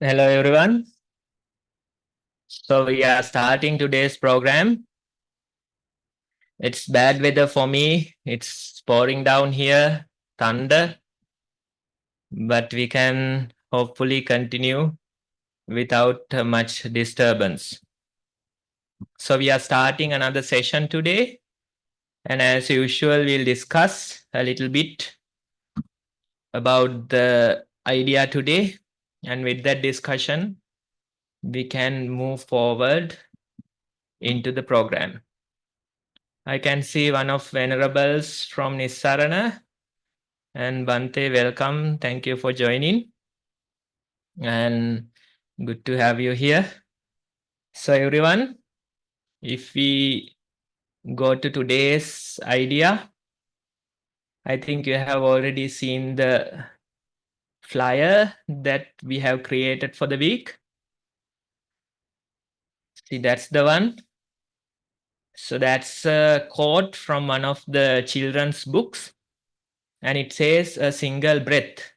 Hello, everyone. So we are starting today's program. It's bad weather for me. It's pouring down here, thunder, but we can hopefully continue without much disturbance. So we are starting another session today. And as usual, we'll discuss a little bit about the idea today. And with that discussion, we can move forward into the program. I can see one of Venerables from Nissarana. And Bante, welcome. Thank you for joining. And good to have you here. So everyone, if we go to today's idea, I think you have already seen the flyer that we have created for the week. See, that's the one. So that's a quote from one of the children's books. And it says, a single breath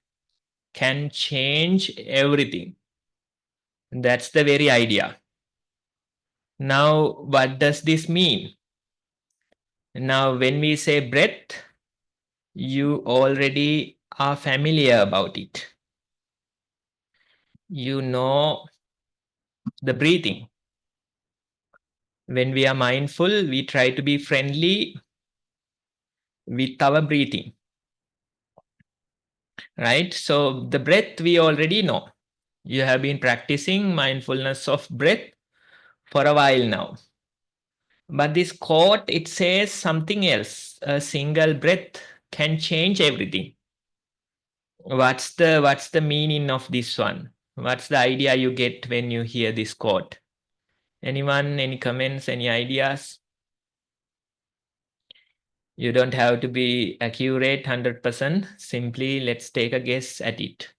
can change everything. That's the very idea. Now, what does this mean? Now, when we say breath, you already are familiar about it. You know the breathing. When we are mindful, we try to be friendly with our breathing, right? So the breath we already know. You have been practicing mindfulness of breath for a while now. But this quote, it says something else. A single breath can change everything. What's the meaning of this one? What's the idea you get when you hear this quote? Anyone, any comments, any ideas? You don't have to be accurate 100%. Simply let's take a guess at it.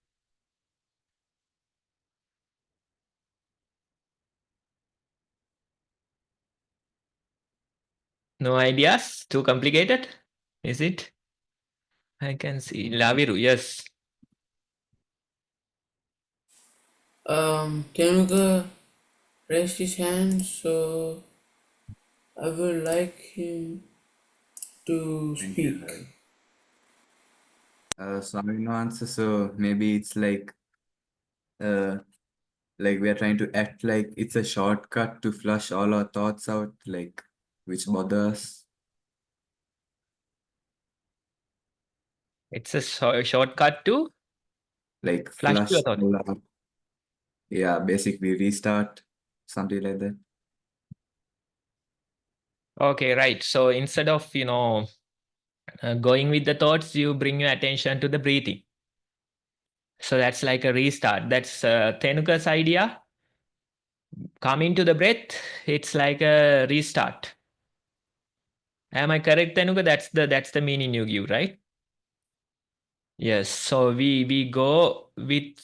No ideas? Too complicated? Is it? I can see. Laviru, yes. Tenuga raised his hand, so I would like him to Thank you, speak. Ravi. So I have no answer. So maybe it's uh, like we are trying to act like it's a shortcut to flush all our thoughts out, like which bother us. It's a shortcut to Like flush your flush thought. all our, yeah, basically restart, something like that. Okay, right. So instead of, going with the thoughts, you bring your attention to the breathing. So that's like a restart. That's Tenuka's idea. Coming to the breath, it's like a restart. Am I correct, Tenuka? That's the meaning you give, right? Yes. So we go with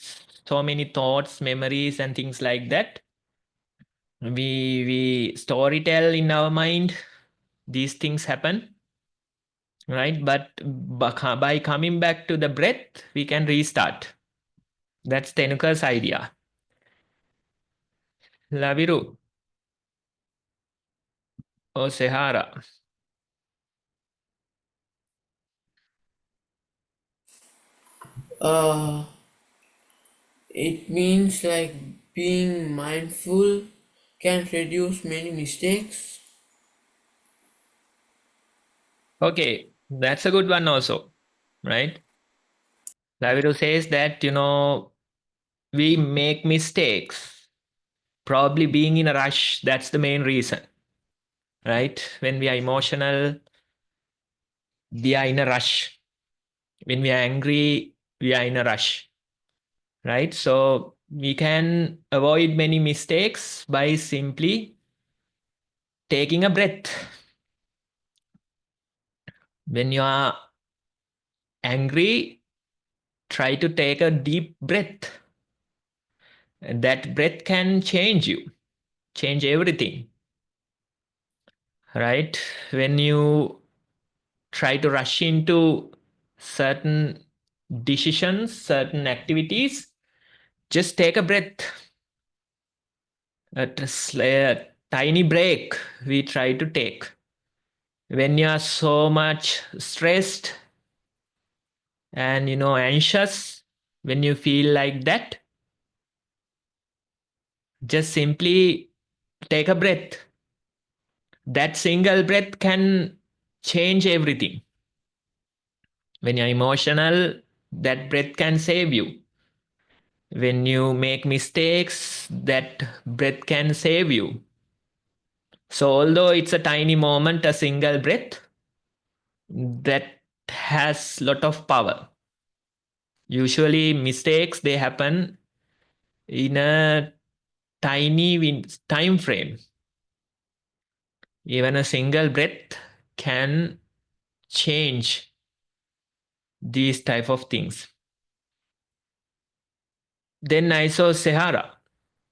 so many thoughts, memories, and things like that. We storytell in our mind. These things happen, right? But by coming back to the breath, we can restart. That's Tenuka's idea. Laviru or Sehara. Uh, it means like being mindful can reduce many mistakes. Okay, that's a good one also, right? Laviru says that, we make mistakes. Probably being in a rush, that's the main reason, right? When we are emotional, we are in a rush. When we are angry, we are in a rush, right? So we can avoid many mistakes by simply taking a breath. When you are angry, try to take a deep breath. That breath can change you, change everything, right? When you try to rush into certain decisions, certain activities, Just take a breath. A tiny break we try to take. When you are so much stressed and anxious, when you feel like that, just simply take a breath. That single breath can change everything. When you're emotional, that breath can save you. When you make mistakes, that breath can save you. So, although it's a tiny moment, a single breath, that has lot of power. Usually, mistakes they happen in a tiny time frame. Even a single breath can change these type of things. Then I saw Sahara.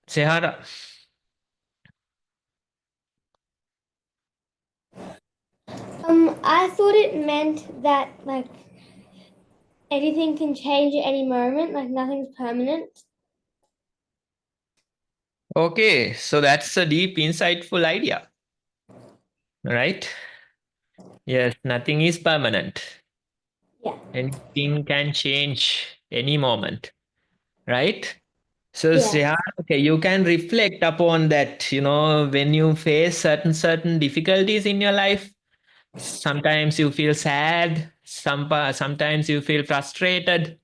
Sahara. I thought it meant that like anything can change at any moment, like nothing's permanent. Okay, so that's a deep, insightful idea, right? Yes, nothing is permanent. Yeah. Anything can change any moment, right? So, Yeah. yeah, okay, you can reflect upon that, when you face certain difficulties in your life. Sometimes you feel sad, sometimes you feel frustrated.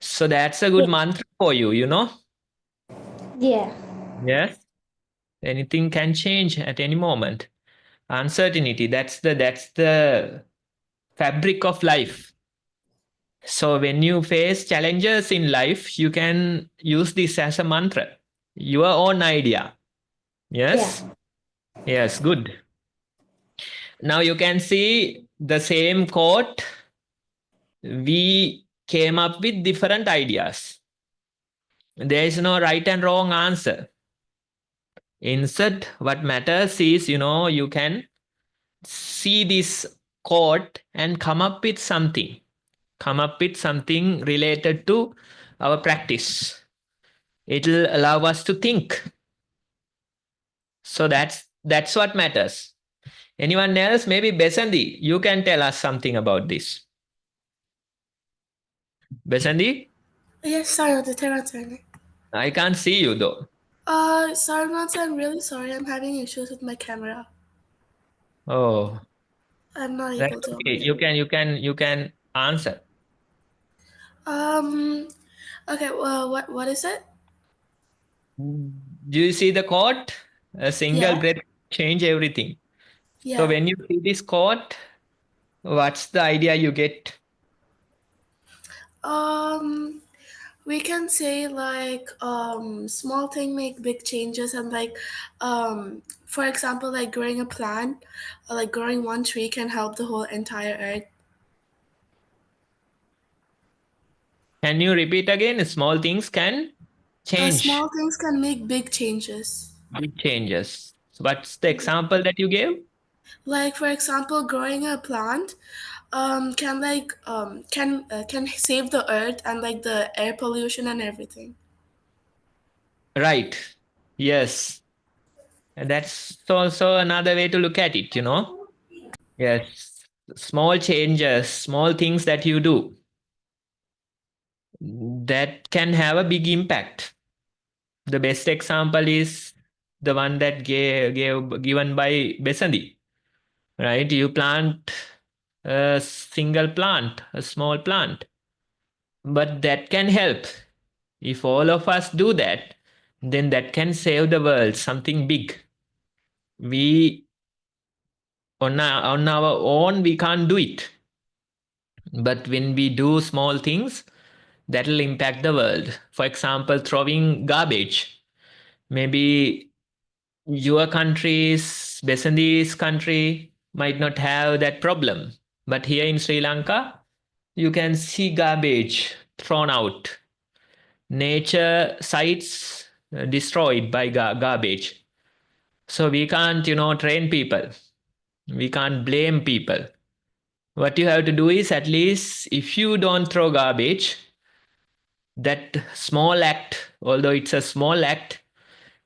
So that's a good mantra for you. Yeah. Yes, anything can change at any moment. Uncertainty, that's the fabric of life. So when you face challenges in life, you can use this as a mantra, your own idea. Yeah. Yes, yes, good. Now you can see the same quote. We came up with different ideas. There is no right and wrong answer. Instead, what matters is, you can see this quote and come up with something. Come up with something related to our practice. It'll allow us to think. So that's what matters. Anyone else? Maybe Besandi, you can tell us something about this. Besandi, Yes, sorry, I'll turn on turn. I can't see you though. Sorry, Monty, I'm really sorry. I'm having issues with my camera. Oh, I'm not that's able to okay. open it. You can answer. Um, okay, well, what is it? Do you see the quote? A single Yeah, breath change everything. So yeah. when you see this quote, what's the idea you get? Um, we can say like small thing make big changes, and like for example, like growing a plant, or like growing one tree can help the whole entire earth. Can you repeat again? Small things can change. Small things can make big changes. Big changes. So what's the example that you gave? Like for example, growing a plant can save the earth and like the air pollution and everything. Right. Yes. And that's also another way to look at it. Yes. Small changes, small things that you do that can have a big impact. The best example is the one that given by Besandi, right? You plant a single plant, a small plant, but that can help. If all of us do that, then that can save the world, something big. We on our own we can't do it, but when we do small things, that'll impact the world. For example, throwing garbage. Maybe your country's Besandi's country might not have that problem, but here in Sri Lanka, you can see garbage thrown out, nature sites destroyed by garbage. So we can't, train people. We can't blame people. What you have to do is, at least if you don't throw garbage, that small act, although it's a small act,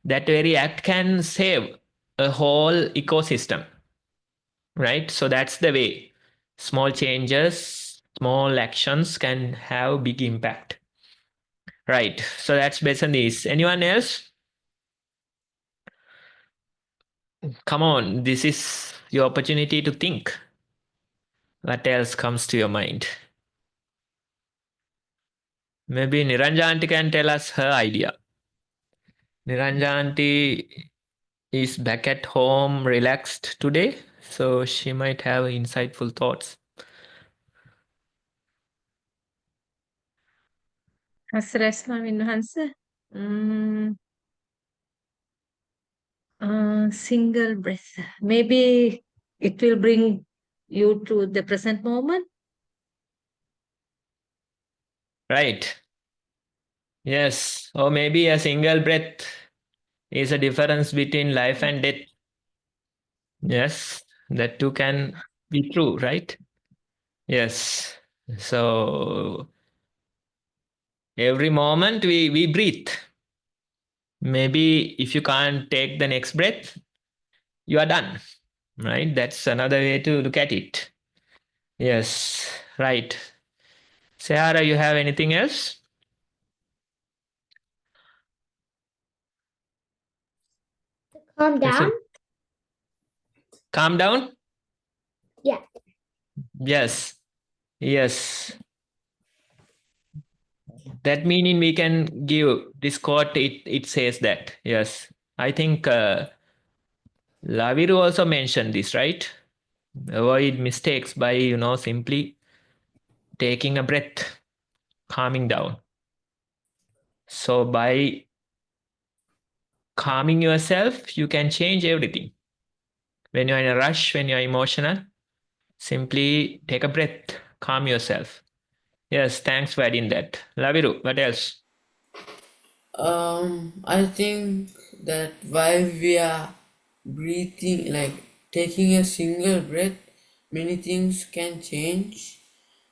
that very act can save a whole ecosystem, right? So that's the way. Small changes, small actions can have big impact. Right. So that's based on this. Anyone else? Come on, this is your opportunity to think. What else comes to your mind? Maybe Niranjanti can tell us her idea. Niranjanti is back at home, relaxed today, so she might have insightful thoughts. Single breath. Maybe it will bring you to the present moment. Right. Yes. Or maybe a single breath is a difference between life and death. Yes. That too can be true, right? Yes. So every moment we breathe. Maybe if you can't take the next breath, you are done, right? That's another way to look at it. Yes, right. Sarah, you have anything else? Calm down. Calm down? Yeah. Yes. Yes. That meaning we can give this quote, it says that. Yes. I think Laviru also mentioned this, right? Avoid mistakes by, simply taking a breath, calming down. So by calming yourself, you can change everything. When you're in a rush, when you're emotional, simply take a breath, calm yourself. Yes, thanks for adding that. Laviru, what else? I think that while we are breathing, like taking a single breath, many things can change.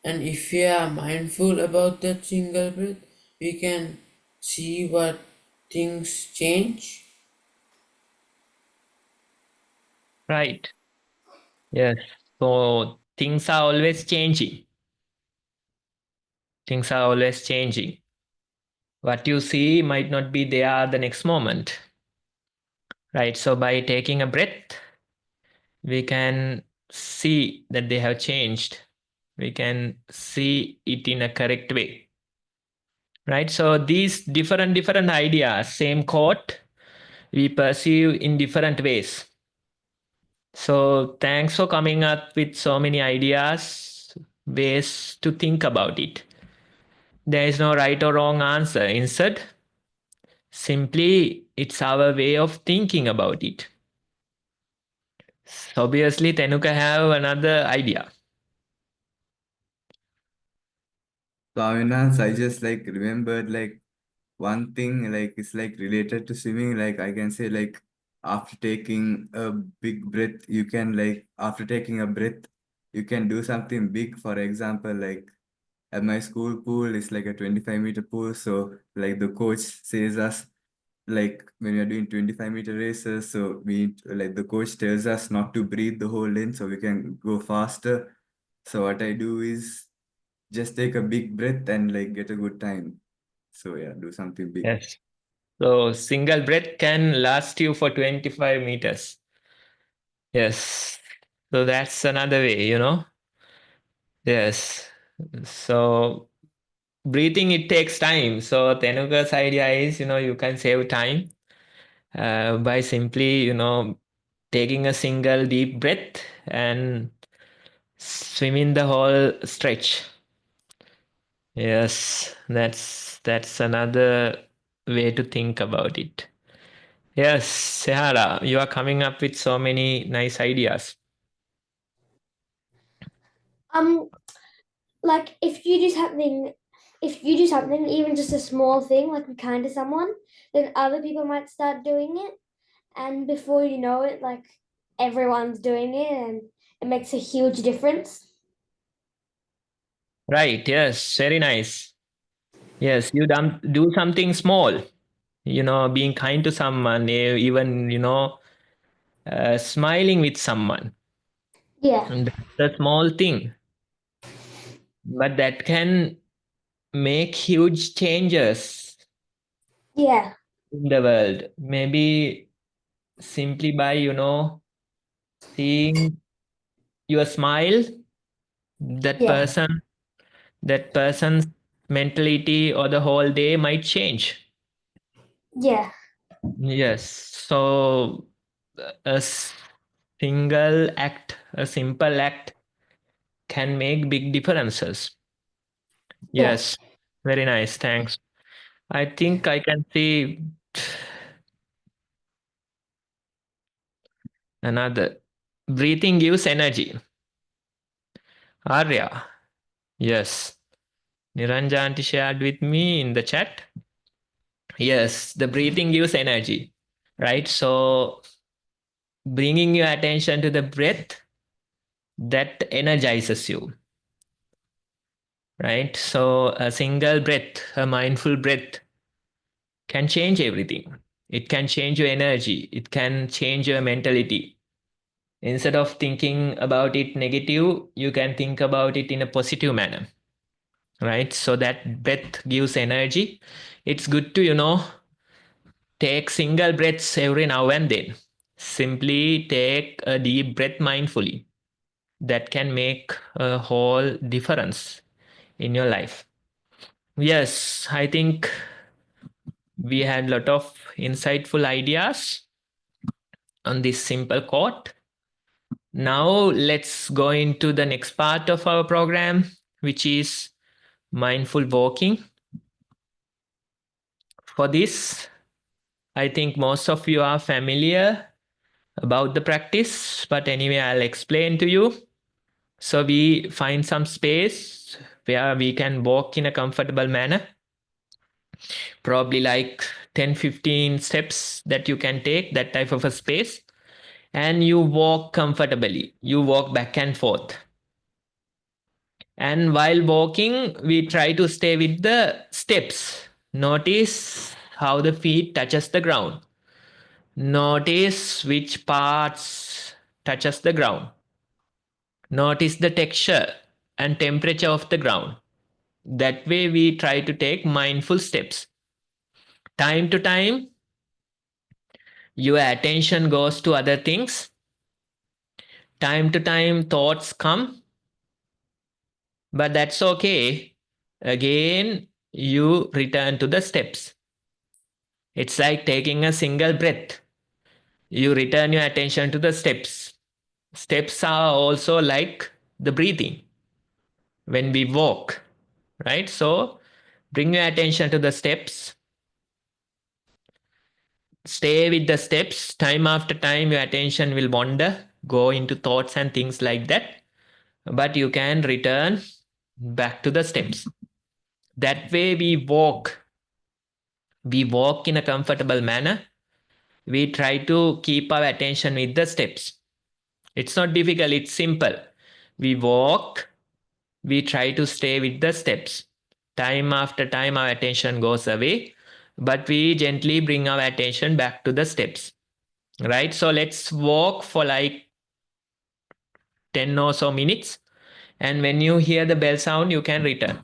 And if we are mindful about that single breath, we can see what things change. Right. Yes. So things are always changing. Things are always changing. What you see might not be there the next moment. Right. So by taking a breath, we can see that they have changed. We can see it in a correct way. Right. So these different ideas, same quote, we perceive in different ways. So thanks for coming up with so many ideas, ways to think about it. There is no right or wrong answer. Instead, simply it's our way of thinking about it. So obviously, Tenuka have another idea. So Avinash, I just like remembered like one thing like it's like related to swimming. Like I can say like after taking a big breath, you can like after taking a breath, you can do something big. For example, like at my school pool, it's like a 25-meter pool. So like the coach says us like when we are doing 25-meter races, so we like the coach tells us not to breathe the whole length so we can go faster. So what I do is just take a big breath and like get a good time. So yeah, do something big. Yes. So single breath can last you for 25 meters. Yes. So that's another way. Yes. So breathing, it takes time. So Tenuka's idea is, you can save time by simply, taking a single deep breath and swimming the whole stretch. Yes, that's another way to think about it. Yes, Sahara, you are coming up with so many nice ideas. Like if you do something, even just a small thing, like be kind to someone, then other people might start doing it, and before you know it, like everyone's doing it, and it makes a huge difference. Right, yes, very nice. Yes, you do something small, being kind to someone, even, smiling with someone. Yeah. And that's a small thing, but that can make huge changes Yeah. in the world. Maybe simply by, seeing your smile, that Yeah. person, that person's mentality or the whole day might change. Yeah. Yes. So a single act, a simple act can make big differences. Yeah. Yes. Very nice. Thanks. I think I can see another. Breathing gives energy. Arya. Yes. Niranjanti shared with me in the chat. Yes, the breathing gives energy, right? So bringing your attention to the breath, that energizes you, right? So a single breath, a mindful breath can change everything. It can change your energy. It can change your mentality. Instead of thinking about it negative, you can think about it in a positive manner, right? So that breath gives energy. It's good to, take single breaths every now and then. Simply take a deep breath mindfully. That can make a whole difference in your life. Yes, I think we had a lot of insightful ideas on this simple quote. Now let's go into the next part of our program, which is mindful walking. For this, I think most of you are familiar about the practice, but anyway, I'll explain to you. So we find some space where we can walk in a comfortable manner, probably like 10-15 steps that you can take, that type of a space. And you walk comfortably. You walk back and forth. And while walking, we try to stay with the steps. Notice how the feet touches the ground. Notice which parts touches the ground. Notice the texture and temperature of the ground. That way we try to take mindful steps. Time to time, your attention goes to other things. Time to time, thoughts come, but that's okay. Again, you return to the steps. It's like taking a single breath. You return your attention to the steps. Steps are also like the breathing when we walk, right? So bring your attention to the steps. Stay with the steps. Time after time, your attention will wander, go into thoughts and things like that. But you can return back to the steps. That way, we walk. We walk in a comfortable manner. We try to keep our attention with the steps. It's not difficult, it's simple. We walk, we try to stay with the steps. Time after time, our attention goes away, but we gently bring our attention back to the steps. Right? So let's walk for like 10 or so minutes. And when you hear the bell sound, you can return.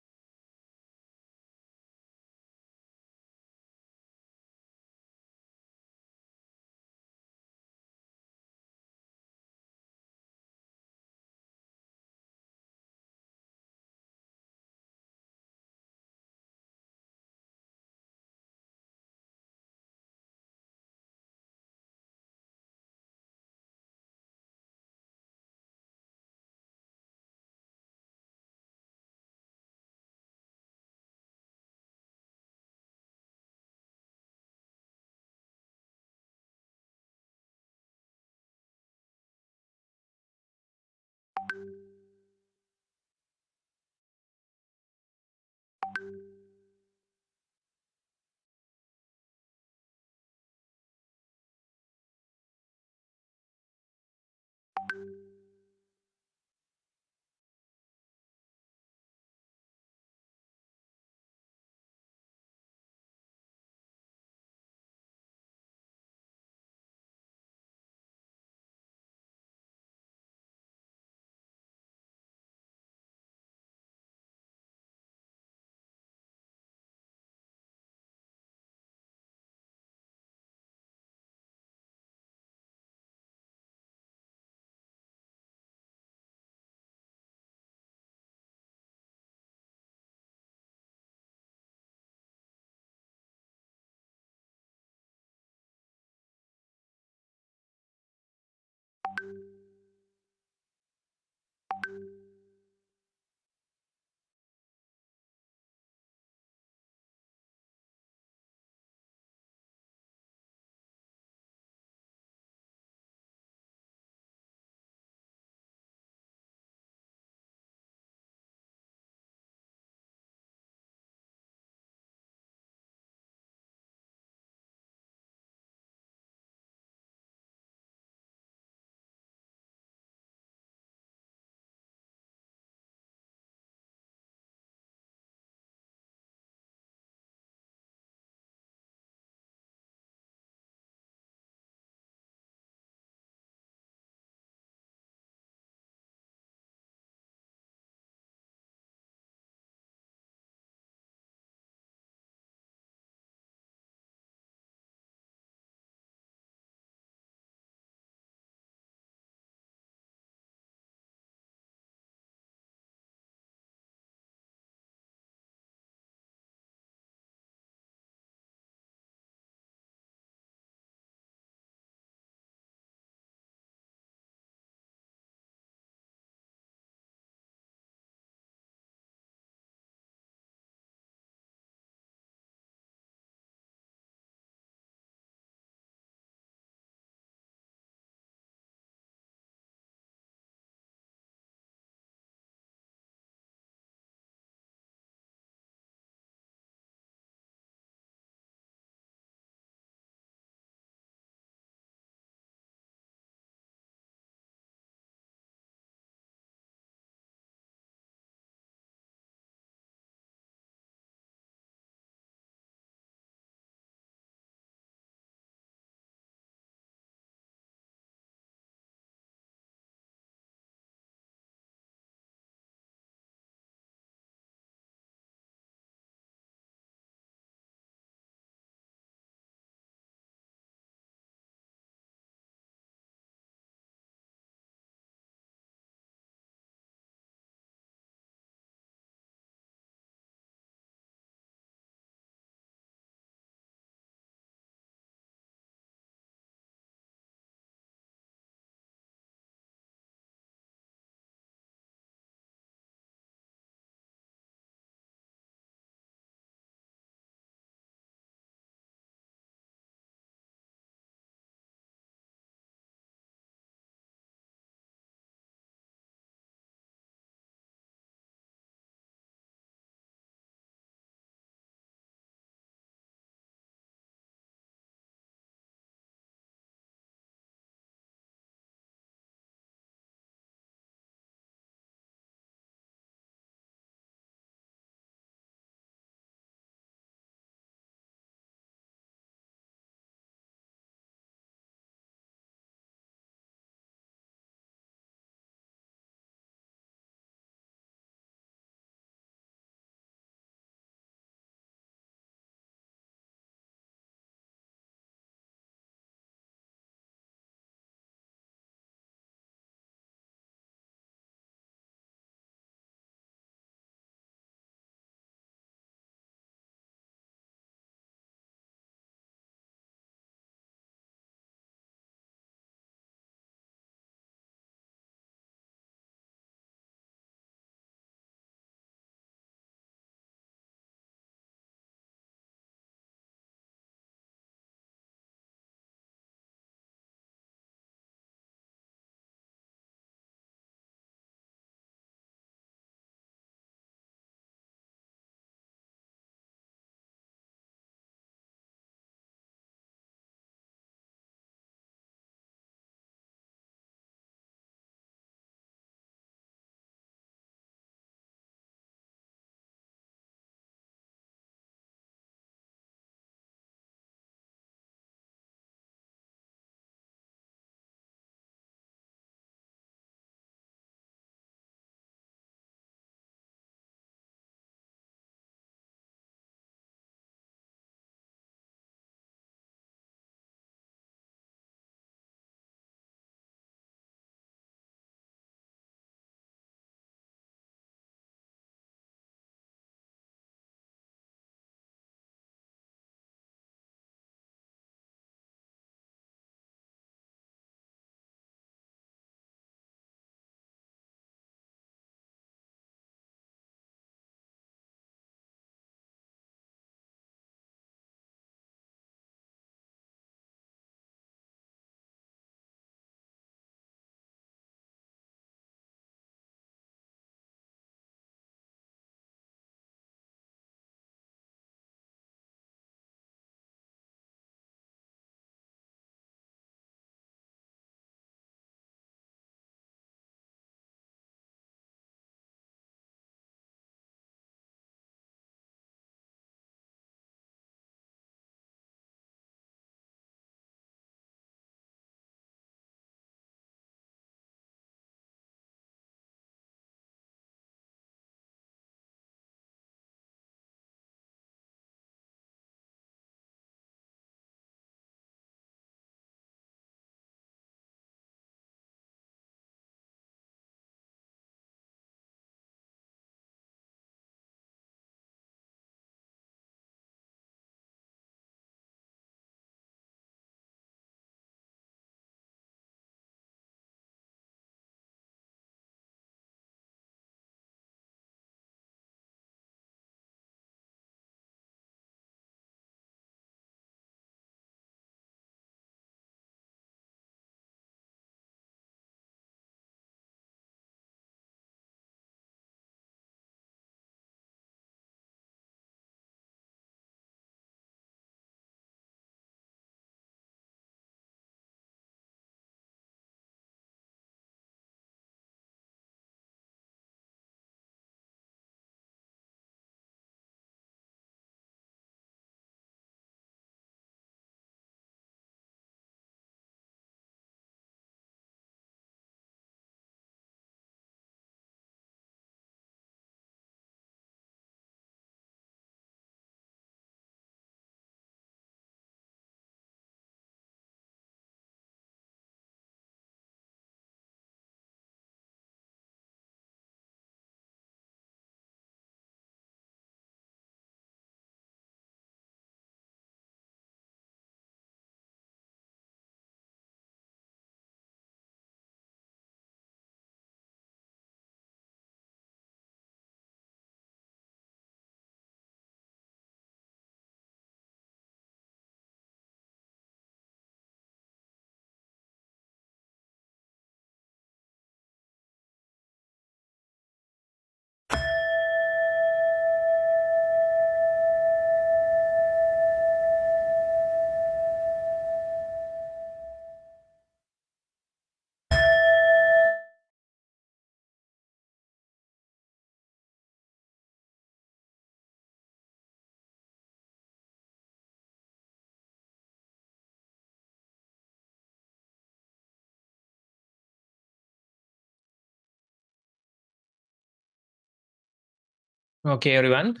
Okay, everyone.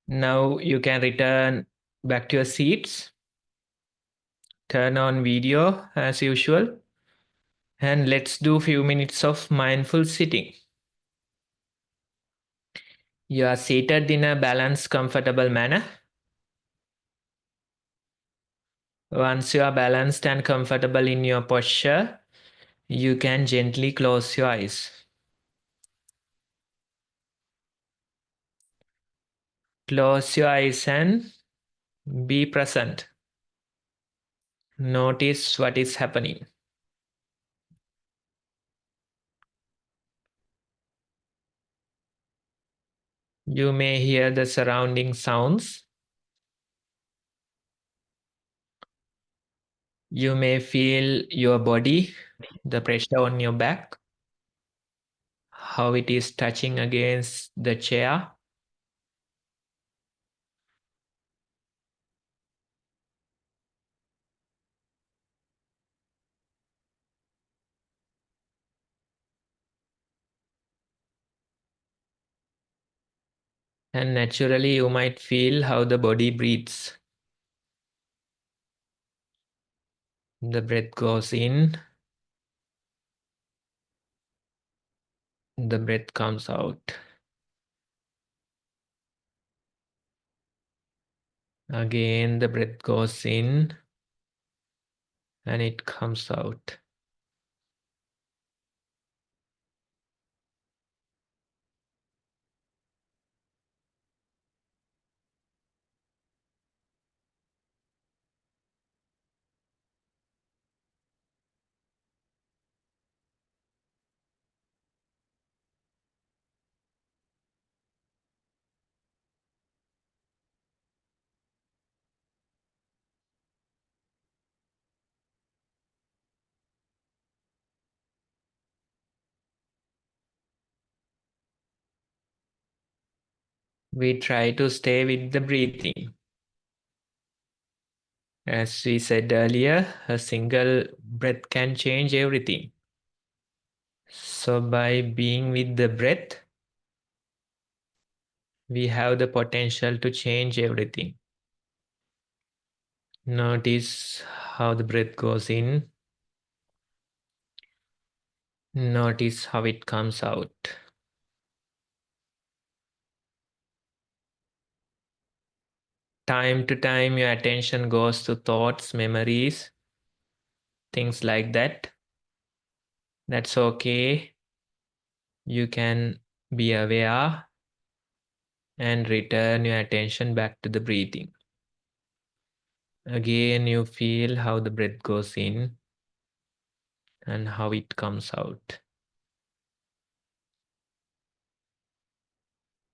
Now you can return back to your seats. Turn on video as usual. And let's do a few minutes of mindful sitting. You are seated in a balanced, comfortable manner. Once you are balanced and comfortable in your posture, you can gently close your eyes. Close your eyes and be present. Notice what is happening. You may hear the surrounding sounds. You may feel your body, the pressure on your back, how it is touching against the chair. And naturally, you might feel how the body breathes. The breath goes in, the breath comes out. Again, the breath goes in and it comes out. We try to stay with the breathing. As we said earlier, a single breath can change everything. So by being with the breath, we have the potential to change everything. Notice how the breath goes in. Notice how it comes out. Time to time, your attention goes to thoughts, memories, things like that. That's okay. You can be aware and return your attention back to the breathing. Again, you feel how the breath goes in and how it comes out.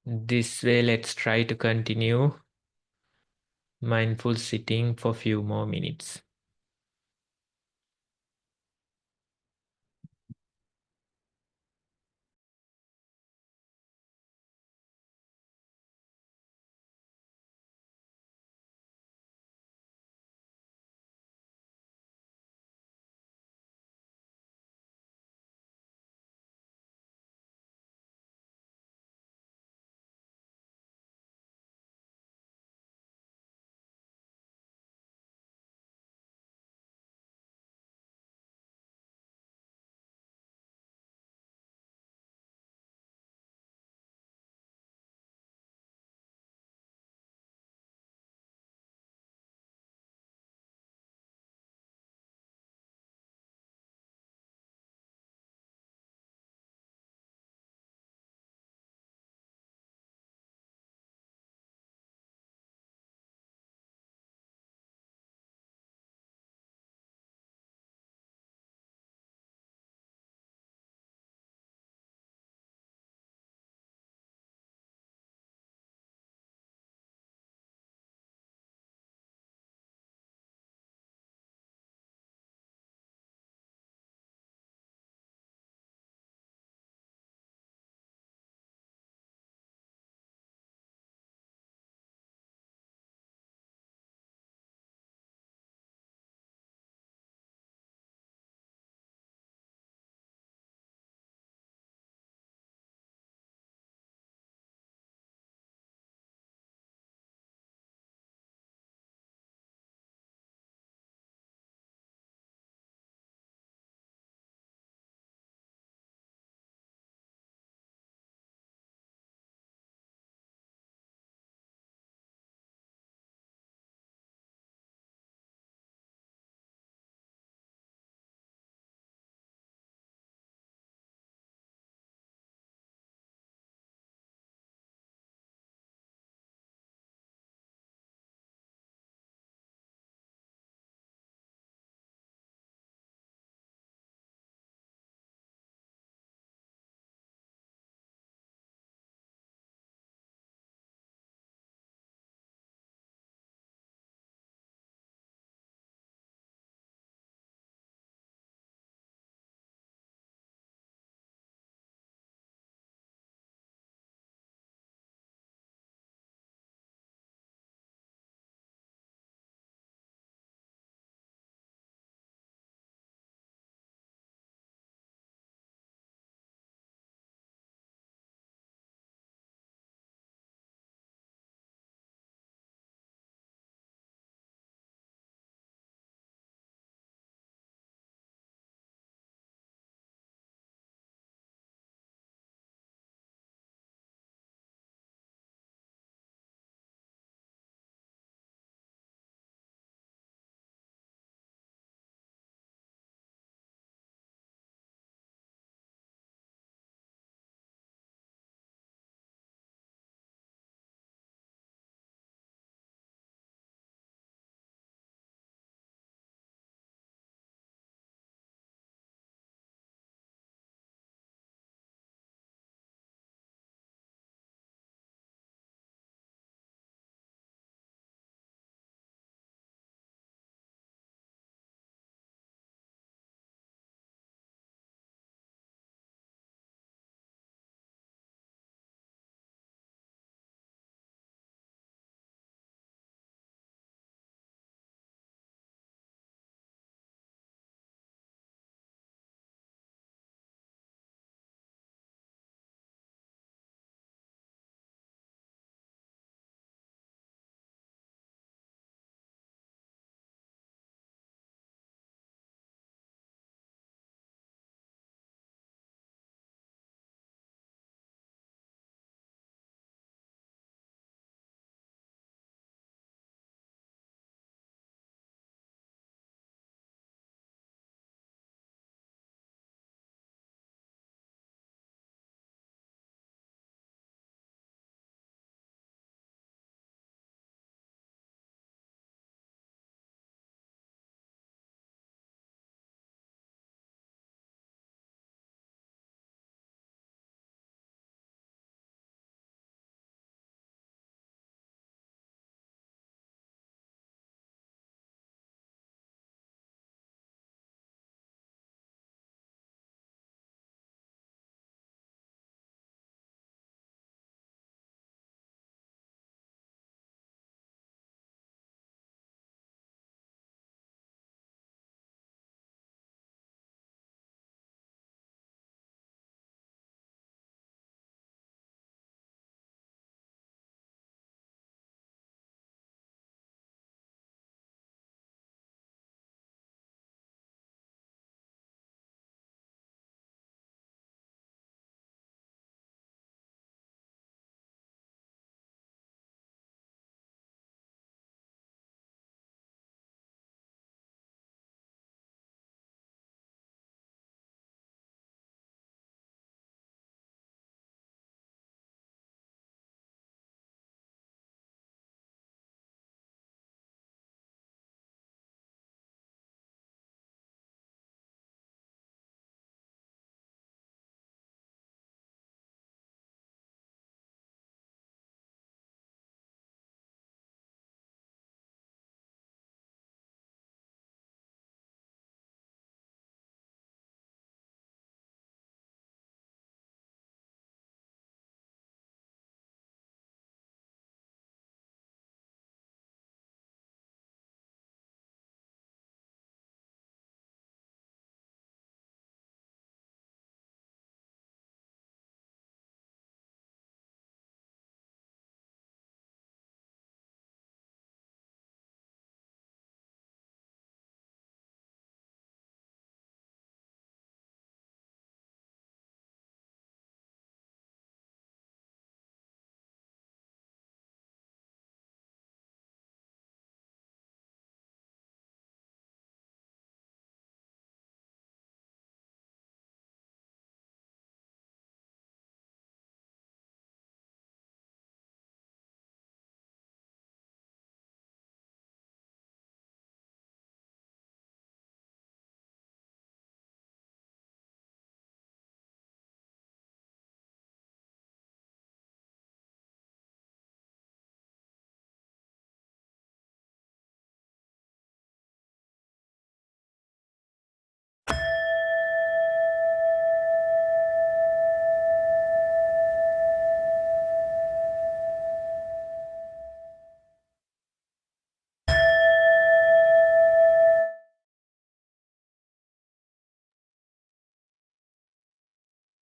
This way, let's try to continue mindful sitting for a few more minutes.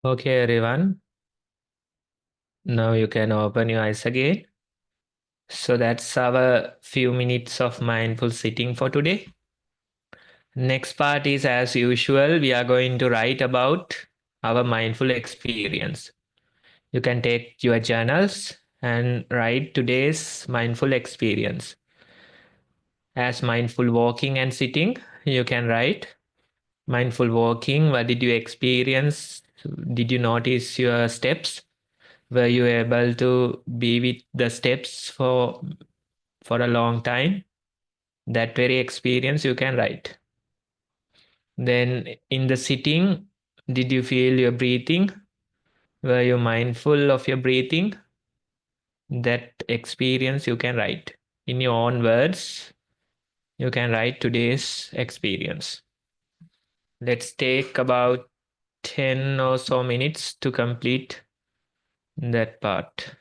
Okay, everyone. Now you can open your eyes again. So that's our few minutes of mindful sitting for today. Next part is, as usual, we are going to write about our mindful experience. You can take your journals and write today's mindful experience. As mindful walking and sitting, you can write mindful walking. What did you experience? Did you notice your steps? Were you able to be with the steps for a long time? That very experience you can write. Then in the sitting, did you feel your breathing? Were you mindful of your breathing? That experience you can write. In your own words, you can write today's experience. Let's take about 10 or so minutes to complete that part.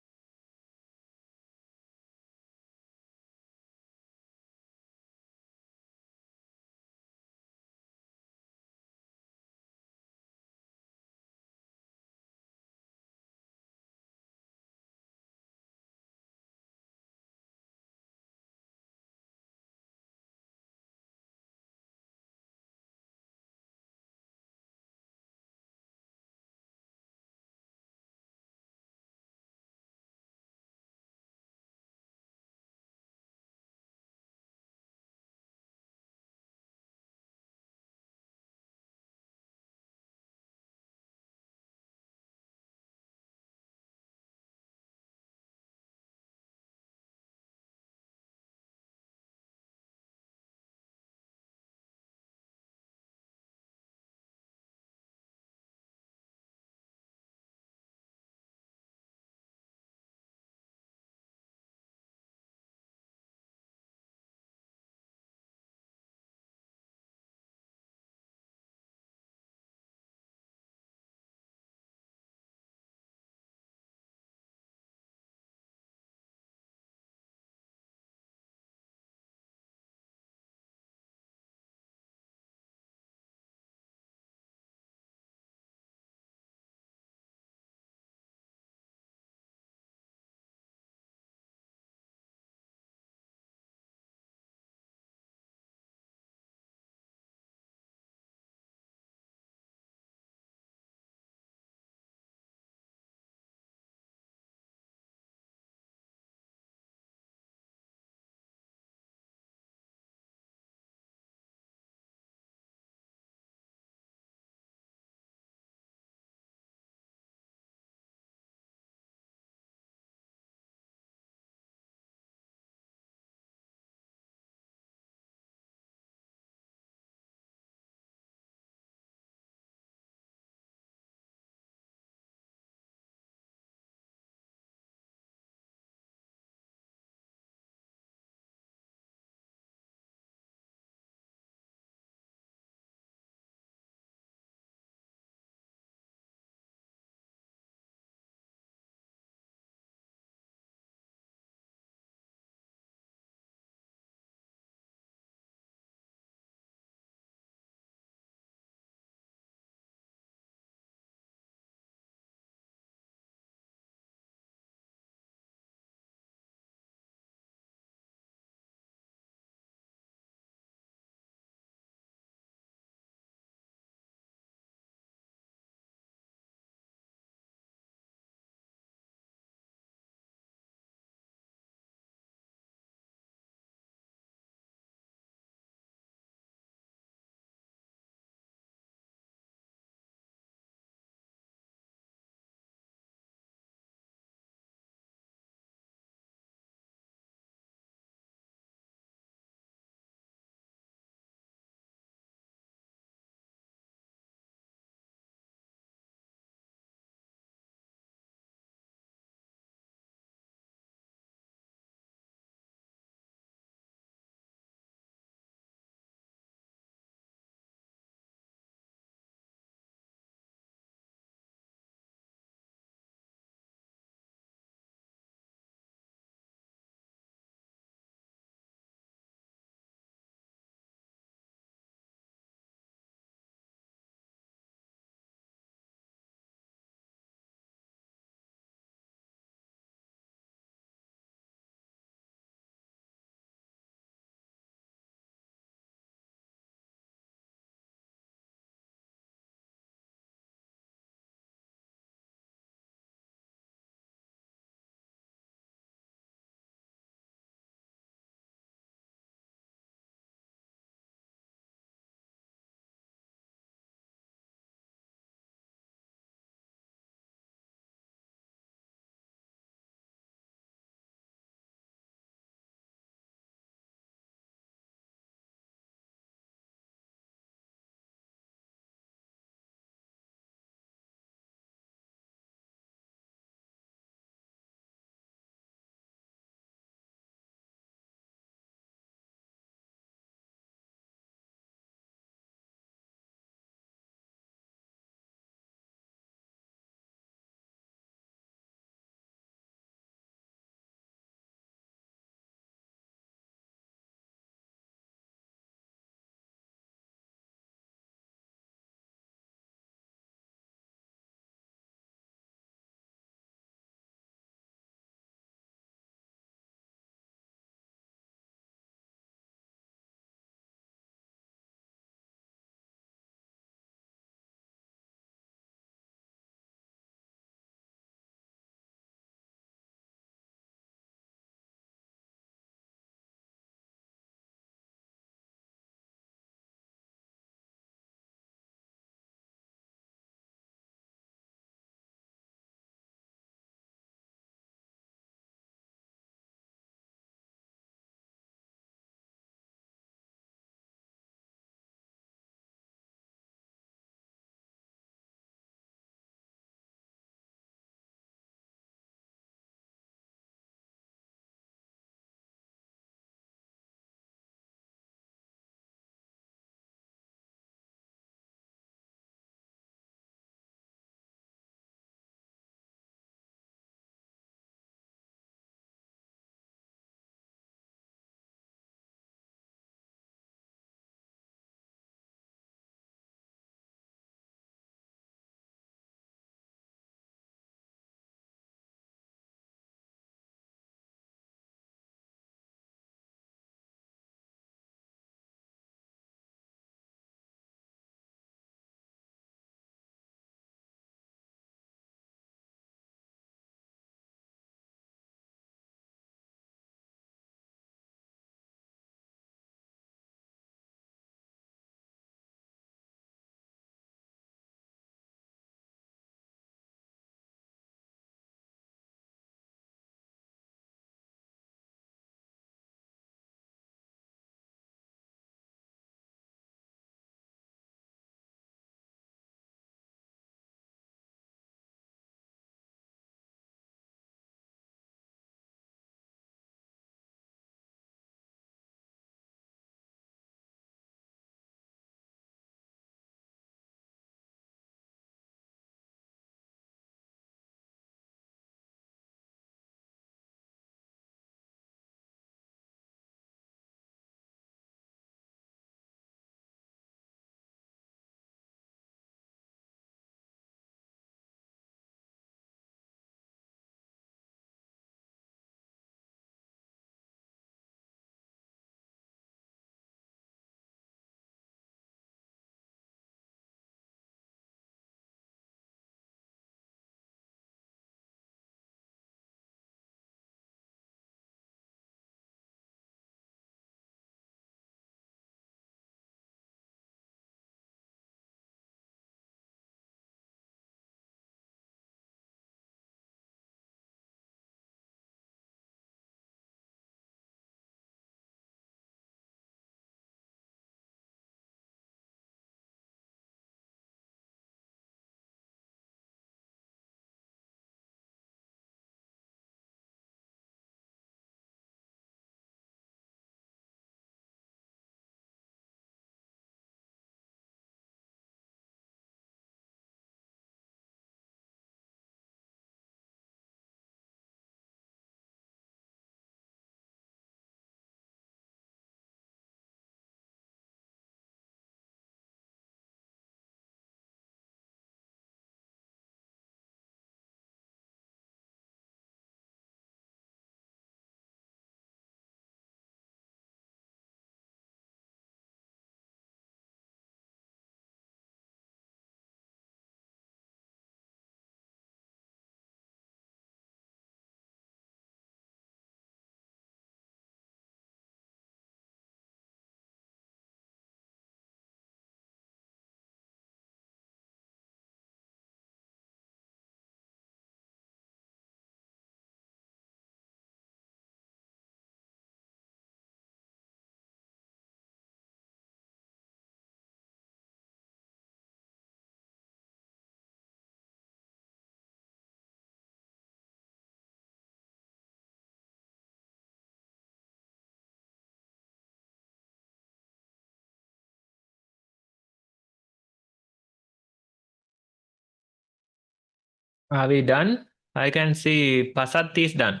Are we done? I can see Pasat is done.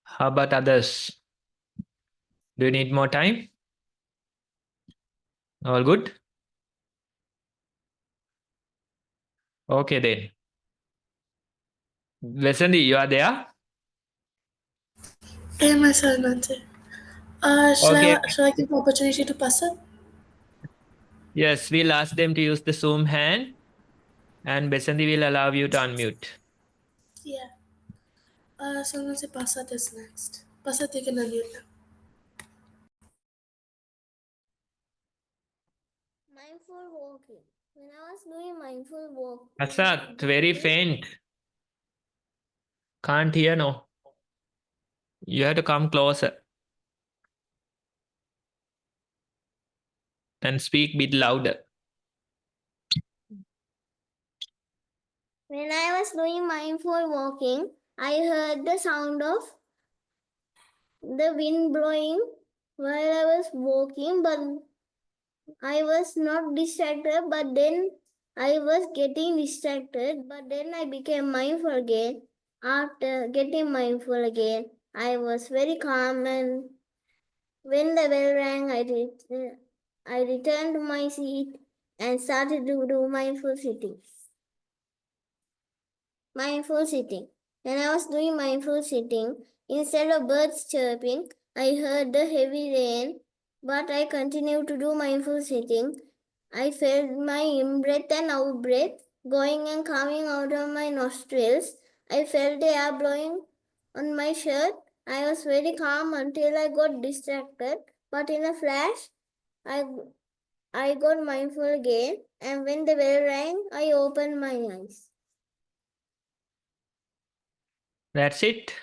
How about others? Do you need more time? All good? Okay then. Vesandy, you are there? Hey, my son, Nante. Okay. Shall I give opportunity to Pasa? Yes, we'll ask them to use the Zoom hand, and Vesandy will allow you to unmute. Yeah. So Nante, Pasa is next. Pasa, you can unmute now. Mindful walking. When I was doing mindful walk. Pasat, very faint. Can't hear, no. You have to come closer and speak a bit louder. When I was doing mindful walking, I heard the sound of the wind blowing while I was walking, but I was not distracted. But then I was getting distracted, but then I became mindful again. After getting mindful again, I was very calm, and when the bell rang, I returned to my seat and started to do mindful sitting. Mindful sitting. When I was doing mindful sitting, instead of birds chirping, I heard the heavy rain, but I continued to do mindful sitting. I felt my in-breath and out-breath going and coming out of my nostrils. I felt the air blowing on my shirt. I was very calm until I got distracted, but in a flash, I got mindful again, and when the bell rang, I opened my eyes. That's it?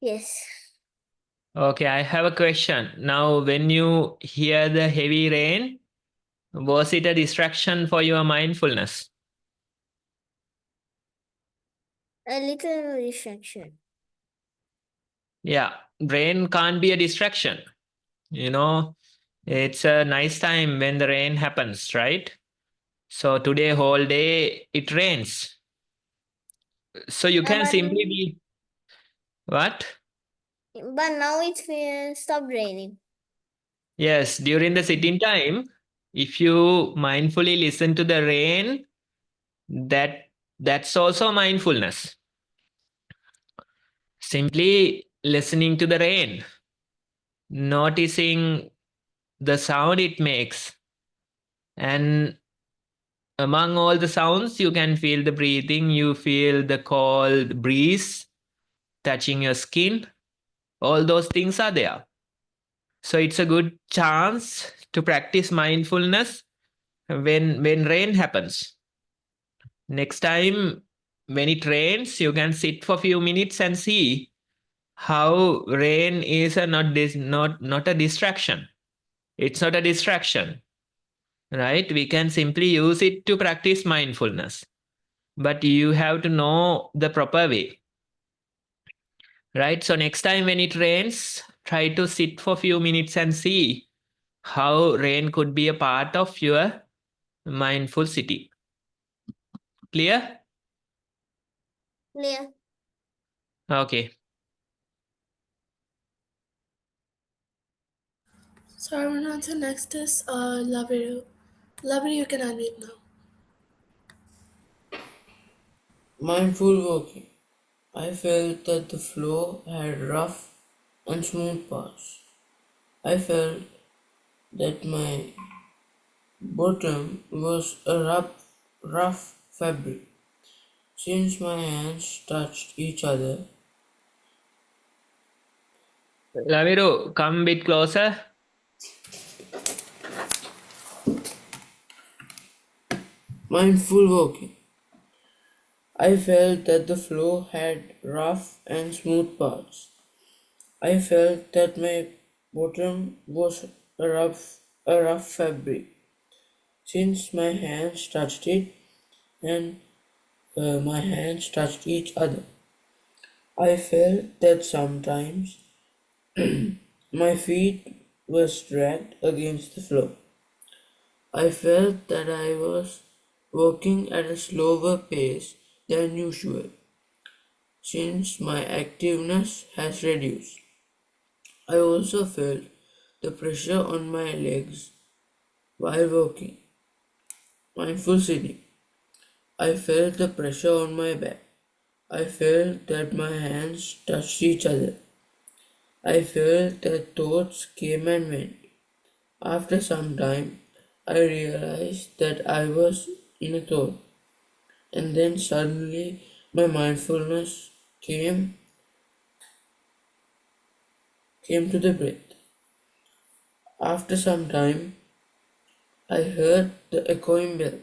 Yes. Okay, I have a question. Now, when you hear the heavy rain, was it a distraction for your mindfulness? A little distraction. Yeah, rain can't be a distraction. You know, it's a nice time when the rain happens, right? So today, whole day, it rains. So you can simply be, what? But now it's stopped raining. Yes, during the sitting time, if you mindfully listen to the rain, that's also mindfulness. Simply listening to the rain, noticing the sound it makes, and among all the sounds, you can feel the breathing, you feel the cold breeze touching your skin. All those things are there. So it's a good chance to practice mindfulness when rain happens. Next time when it rains, you can sit for a few minutes and see how rain is not a distraction. It's not a distraction, right? We can simply use it to practice mindfulness, but you have to know the proper way, right? So next time when it rains, try to sit for a few minutes and see how rain could be a part of your mindful sitting. Clear? Clear. Okay. So Nante, next is Laviru. Laviru, you can unmute now. Mindful walking. I felt that the floor had rough and smooth parts. I felt that my bottom was a rough fabric. Since my hands touched each other, Laviru, come a bit closer. mindful walking. I felt that the floor had rough and smooth parts. I felt that my bottom was a rough fabric. Since my hands touched it and my hands touched each other, I felt that sometimes my feet were dragged against the floor. I felt that I was walking at a slower pace than usual, since my activeness has reduced. I also felt the pressure on my legs while walking. Mindful sitting. I felt the pressure on my back. I felt that my hands touched each other. I felt that thoughts came and went. After some time, I realized that I was in a thought, and then suddenly my mindfulness came to the breath. After some time, I heard the echoing bell.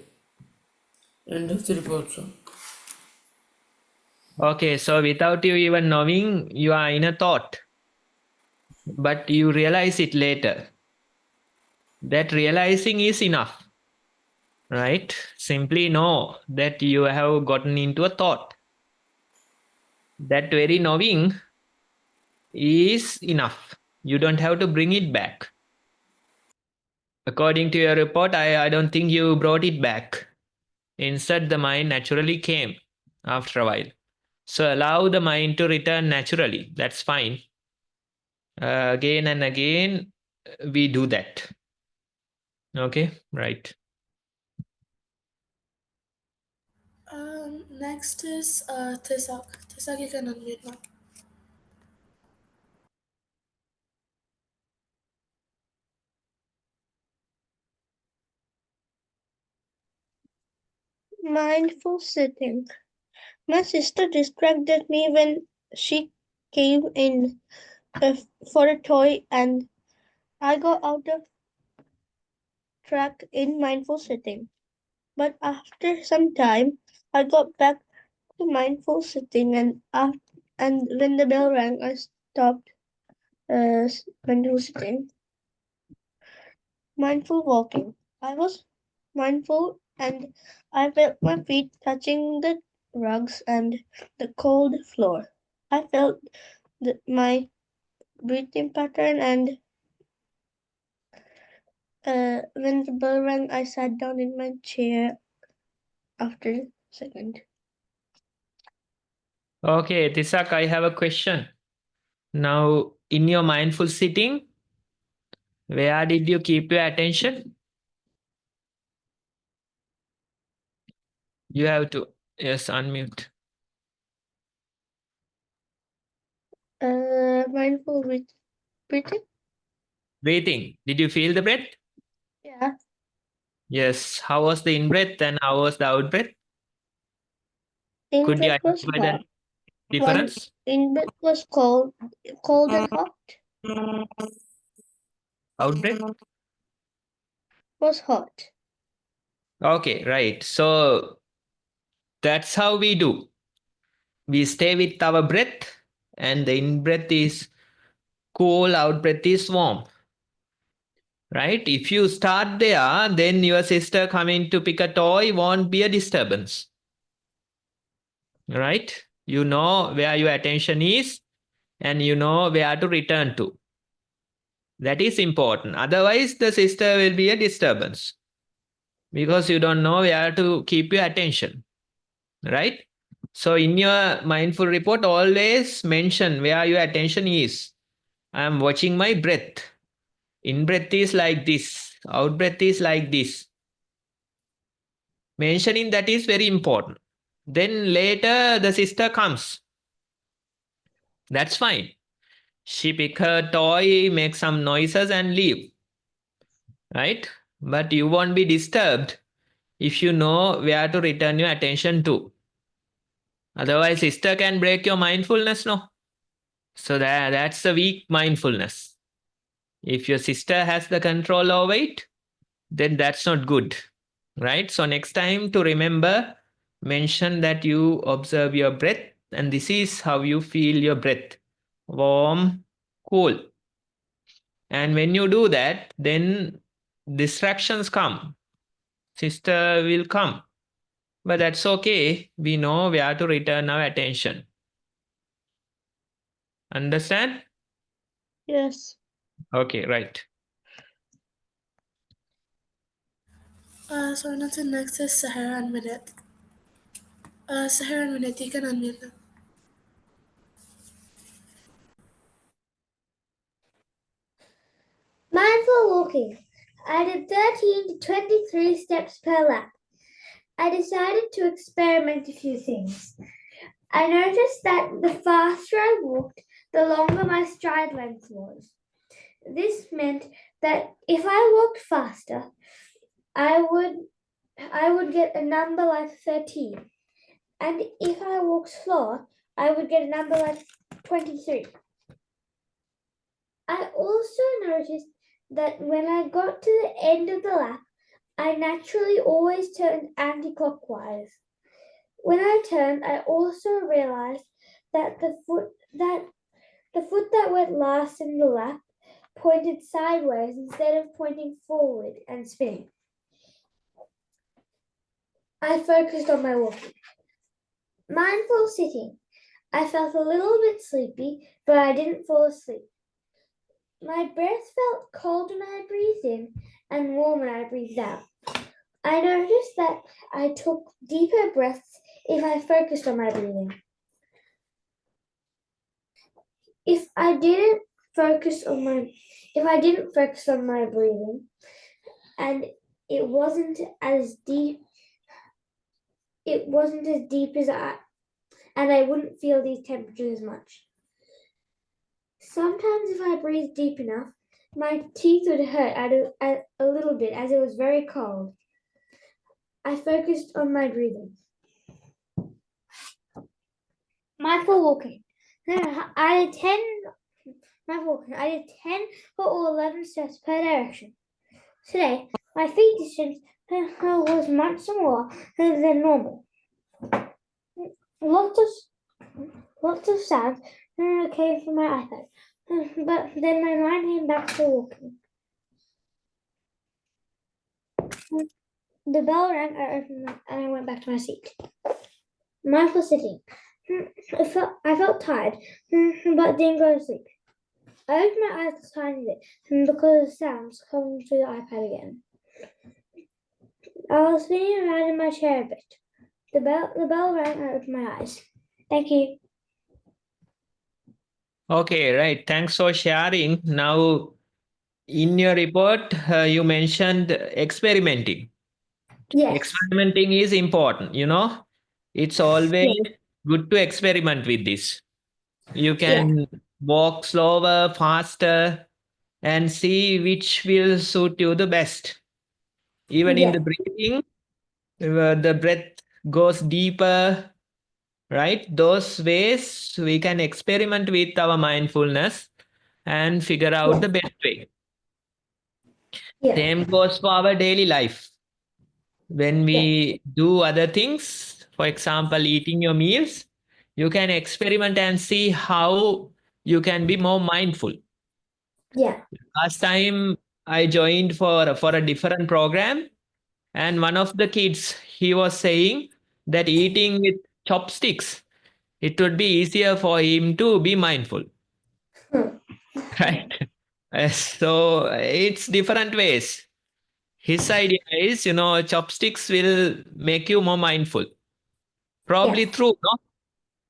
End of the report, sir. Okay, so without you even knowing, you are in a thought, but you realize it later. That realizing is enough, right? Simply know that you have gotten into a thought. That very knowing is enough. You don't have to bring it back. According to your report, I don't think you brought it back. Instead, the mind naturally came after a while. So allow the mind to return naturally. That's fine. Again and again, we do that. Okay, right. Next is Tisak. Tisak, you can unmute now. Mindful sitting. My sister distracted me when she came in for a toy, and I got out of track in mindful sitting. But after some time, I got back to mindful sitting, and when the bell rang, I stopped mindful sitting. Mindful walking. I was mindful, and I felt my feet touching the rugs and the cold floor. I felt my breathing pattern, and when the bell rang, I sat down in my chair after a second. Okay, Tisak, I have a question. Now, in your mindful sitting, where did you keep your attention? You have to, yes, unmute. Mindful breathing. Breathing. Did you feel the breath? Yeah. Yes. How was the in breath and how was the out breath? In Could you breath was identify hot. the One difference? in breath was cold and hot. Out breath? Was hot. Okay, right. So that's how we do. We stay with our breath, and the in breath is cool, out breath is warm. Right? If you start there, then your sister coming to pick a toy won't be a disturbance. Right? You know where your attention is, and you know where to return to. That is important. Otherwise, the sister will be a disturbance because you don't know where to keep your attention. Right? So, in your mindful report, always mention where your attention is. I am watching my breath. In breath is like this, out breath is like this. Mentioning that is very important. Then later the sister comes. That's fine. She pick her toy, make some noises and leave. Right? But you won't be disturbed if you know where to return your attention to. Otherwise, sister can break your mindfulness, no? So that's the weak mindfulness. If your sister has the control over it, then that's not good. Right? So next time to remember, mention that you observe your breath, and this is how you feel your breath. Warm, cool. And when you do that, then distractions come. Sister will come. But that's okay. We know where to return our attention. Understand? Yes. Okay, right. So nothing next is Sahara and Minute. Sahara and Minute, you can unmute them. Mindful walking. I did 13 to 23 steps per lap. I decided to experiment a few things. I noticed that the faster I walked, the longer my stride length was. This meant that if I walked faster, I would get a number like 13. And if I walked slower, I would get a number like 23. I also noticed that when I got to the end of the lap, I naturally always turned anti-clockwise. When I turned, I also realized that the foot that went last in the lap pointed sideways instead of pointing forward and spinning. I focused on my walking. Mindful sitting. I felt a little bit sleepy, but I didn't fall asleep. My breath felt cold when I breathed in and warm when I breathed out. I noticed that I took deeper breaths if I focused on my breathing. If I didn't focus on my breathing, and it wasn't as deep as I wouldn't feel these temperatures much. Sometimes if I breathed deep enough, my teeth would hurt a little bit as it was very cold. I focused on my breathing. Mindful walking. I did 10 or 11 steps per direction. Today, my feet distance was much smaller than normal. Lots of sounds came from my iPad, but then my mind came back to walking. The bell rang, I opened and I went back to my seat. Mindful sitting. I felt tired, but didn't go to sleep. I opened my eyes a tiny bit because of sounds coming through the iPad again. I was spinning around in my chair a bit. The bell rang, I opened my eyes. Thank you. Okay, right. Thanks for sharing. Now, in your report, you mentioned experimenting. Yes. Experimenting is important, you know. It's always good to experiment with this. You can walk slower, faster, and see which will suit you the best. Even in the breathing, the breath goes deeper, right? Those ways we can experiment with our mindfulness and figure out the best way. Same goes for our daily life. When we do other things, for example, eating your meals, you can experiment and see how you can be more mindful. Yeah. Last time I joined for a different program, and one of the kids, he was saying that eating with chopsticks, it would be easier for him to be mindful. Right? So it's different ways. His idea is, you know, chopsticks will make you more mindful. Probably true, no?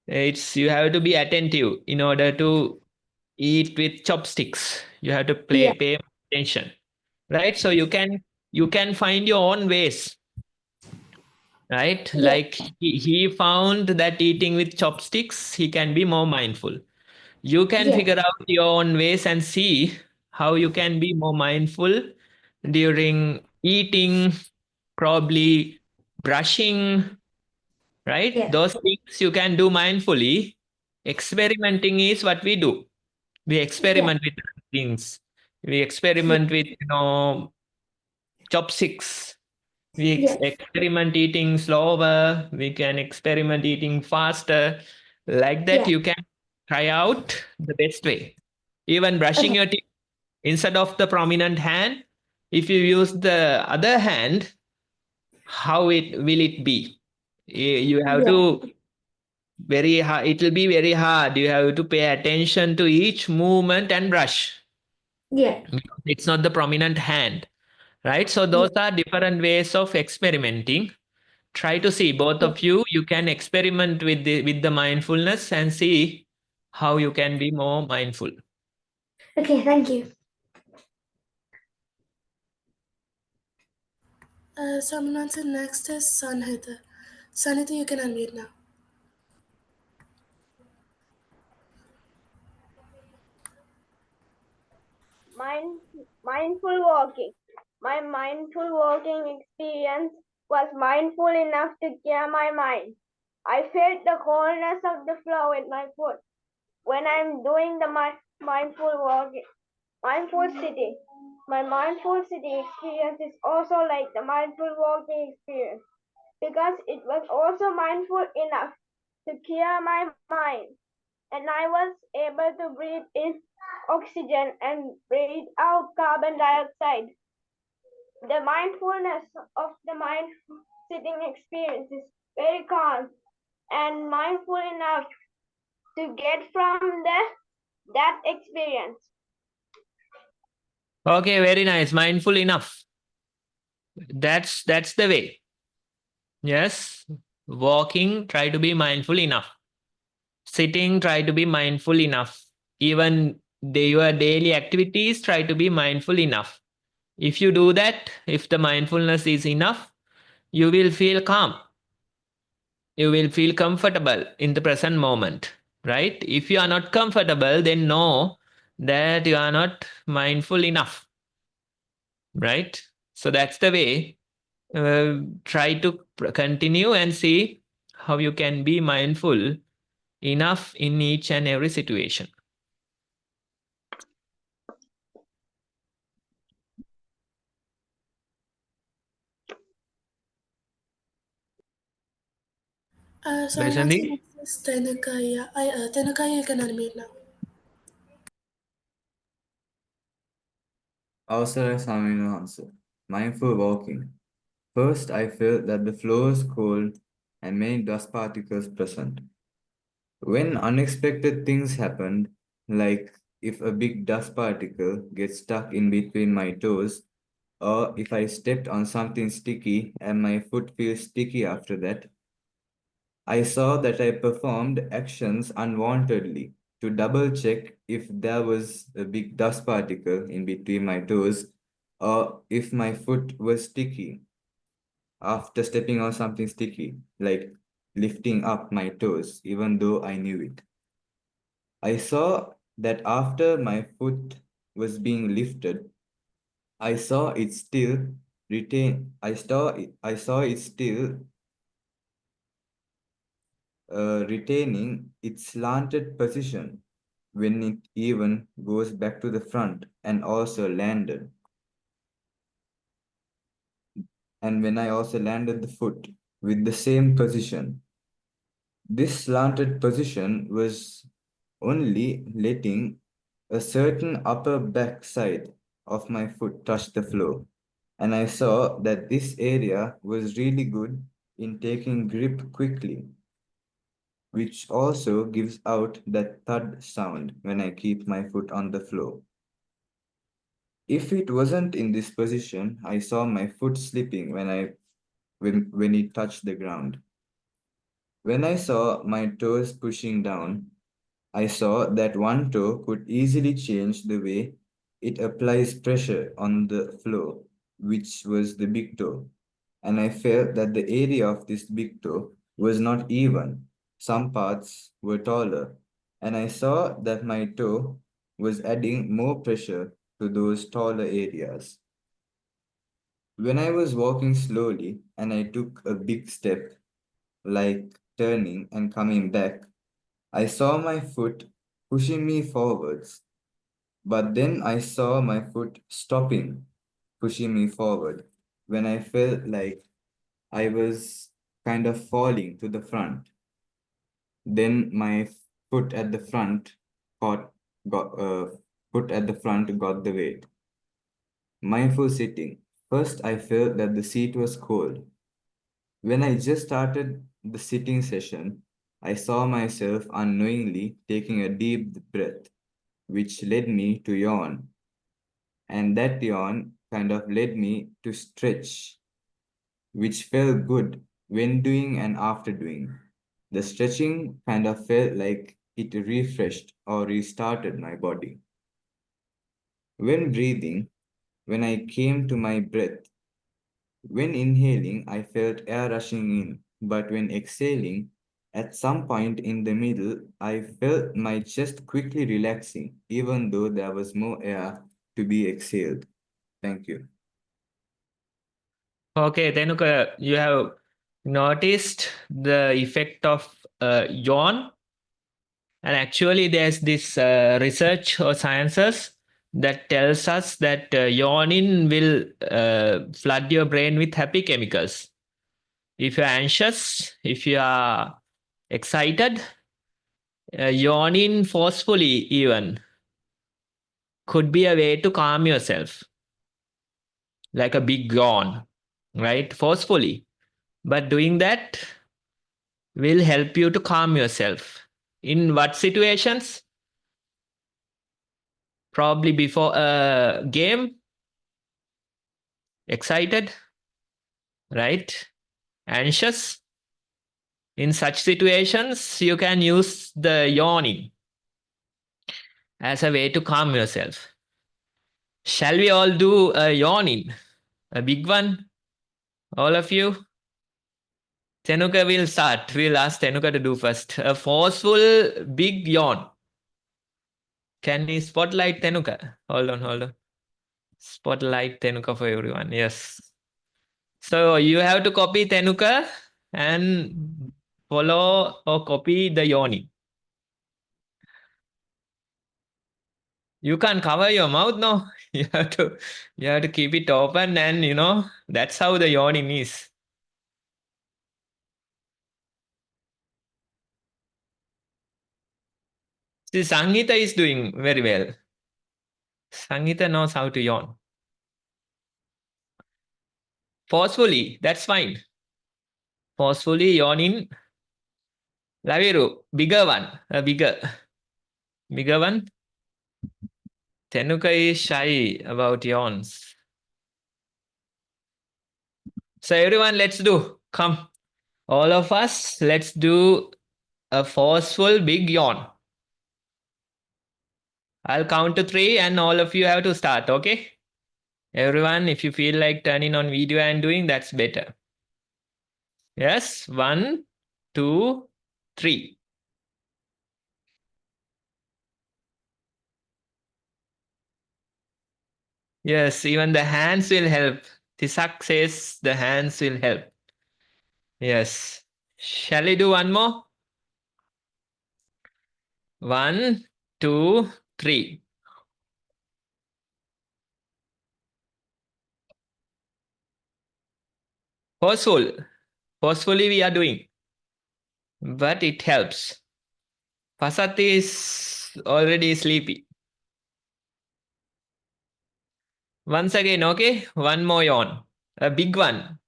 It's you have to be attentive in order to eat with chopsticks. You have to pay attention, right? So you can find your own ways, right? Like he found that eating with chopsticks, he can be more mindful. You can figure out your own ways and see how you can be more mindful during eating, probably brushing, right? Those things you can do mindfully. Experimenting is what we do. We experiment with things. We experiment with, you know, chopsticks. We experiment eating slower. We can experiment eating faster. Like that, you can try out the best way. Even brushing your teeth, instead of the prominent hand, if you use the other hand, how it will it be? You have to very hard. It will be very hard. You have to pay attention to each movement and brush. Yeah. Because it's not the prominent hand. right? So those are different ways of experimenting. Try to see, both of you can experiment with the mindfulness and see how you can be more mindful. Okay, thank you. Someone answer next is Sanhita. Sanhita, you can unmute now. Mindful walking. My mindful walking experience was mindful enough to clear my mind. I felt the coldness of the floor with my foot when I'm doing the mindful walking, mindful sitting. My mindful sitting experience is also like the mindful walking experience because it was also mindful enough to clear my mind, and I was able to breathe in oxygen and breathe out carbon dioxide. The mindfulness of the mind sitting experience is very calm and mindful enough to get from that experience. Okay, very nice. Mindful enough. That's the way. Yes. Walking, try to be mindful enough. Sitting, try to be mindful enough. Even your daily activities, try to be mindful enough. If you do that, if the mindfulness is enough, you will feel calm. You will feel comfortable in the present moment, right? If you are not comfortable, then know that you are not mindful enough, right? So that's the way. Try to continue and see how you can be mindful enough in each and every situation. Someone answer Vaishnavi? next is Tenakaya. Tenakaya, you can unmute now. Also, Samino answer. Mindful walking. First, I felt that the floor was cold and many dust particles present. When unexpected things happened, like if a big dust particle gets stuck in between my toes, or if I stepped on something sticky and my foot feels sticky after that, I saw that I performed actions unwantedly to double check if there was a big dust particle in between my toes or if my foot was sticky after stepping on something sticky, like lifting up my toes, even though I knew it. I saw that after my foot was being lifted, I saw it still retaining its slanted position when it even goes back to the front and also landed. And when I also landed the foot with the same position, this slanted position was only letting a certain upper back side of my foot touch the floor. And I saw that this area was really good in taking grip quickly, which also gives out that thud sound when I keep my foot on the floor. If it wasn't in this position, I saw my foot slipping when it touched the ground. When I saw my toes pushing down, I saw that one toe could easily change the way it applies pressure on the floor, which was the big toe. And I felt that the area of this big toe was not even. Some parts were taller, and I saw that my toe was adding more pressure to those taller areas. When I was walking slowly and I took a big step, like turning and coming back, I saw my foot pushing me forwards, but then I saw my foot stopping, pushing me forward when I felt like I was kind of falling to the front. Then my foot at the front got, got foot at the front got the weight. Mindful sitting. First, I felt that the seat was cold. When I just started the sitting session, I saw myself unknowingly taking a deep breath, which led me to yawn. And that yawn kind of led me to stretch, which felt good when doing and after doing. The stretching kind of felt like it refreshed or restarted my body. When breathing, when I came to my breath, when inhaling, I felt air rushing in, but when exhaling, at some point in the middle, I felt my chest quickly relaxing, even though there was more air to be exhaled. Thank you. Okay, Tenuka, you have noticed the effect of yawn. And actually, there's this research or sciences that tells us that yawning will flood your brain with happy chemicals. If you're anxious, if you are excited, yawning forcefully even could be a way to calm yourself, like a big yawn, right? Forcefully. But doing that will help you to calm yourself. In what situations? Probably before a game, excited, right? Anxious. In such situations, you can use the yawning as a way to calm yourself. Shall we all do a yawning? A big one? All of you? Tenuka will start. We'll ask Tenuka to do first. A forceful big yawn. Can we spotlight Tenuka? Hold on. Spotlight Tenuka for everyone. Yes. So you have to copy Tenuka and follow or copy the yawning. You can't cover your mouth, no. You have to keep it open, and that's how the yawning is. See, Sangeeta is doing very well. Sangeeta knows how to yawn. Forcefully, that's fine. Forcefully yawning. Laviru, bigger one. A bigger one. Tenuka is shy about yawns. So everyone, let's do. Come. All of us, let's do a forceful big yawn. I'll count to 3 and all of you have to start, okay? Everyone, if you feel like turning on video and doing, that's better. Yes, 1, 2, 3. Yes, even the hands will help. Tisak says the hands will help. Yes. Shall we do one more? 1, 2, 3. Forceful. Forcefully we are doing. But it helps. Pasati is already sleepy. Once again, okay? One more yawn. A big one.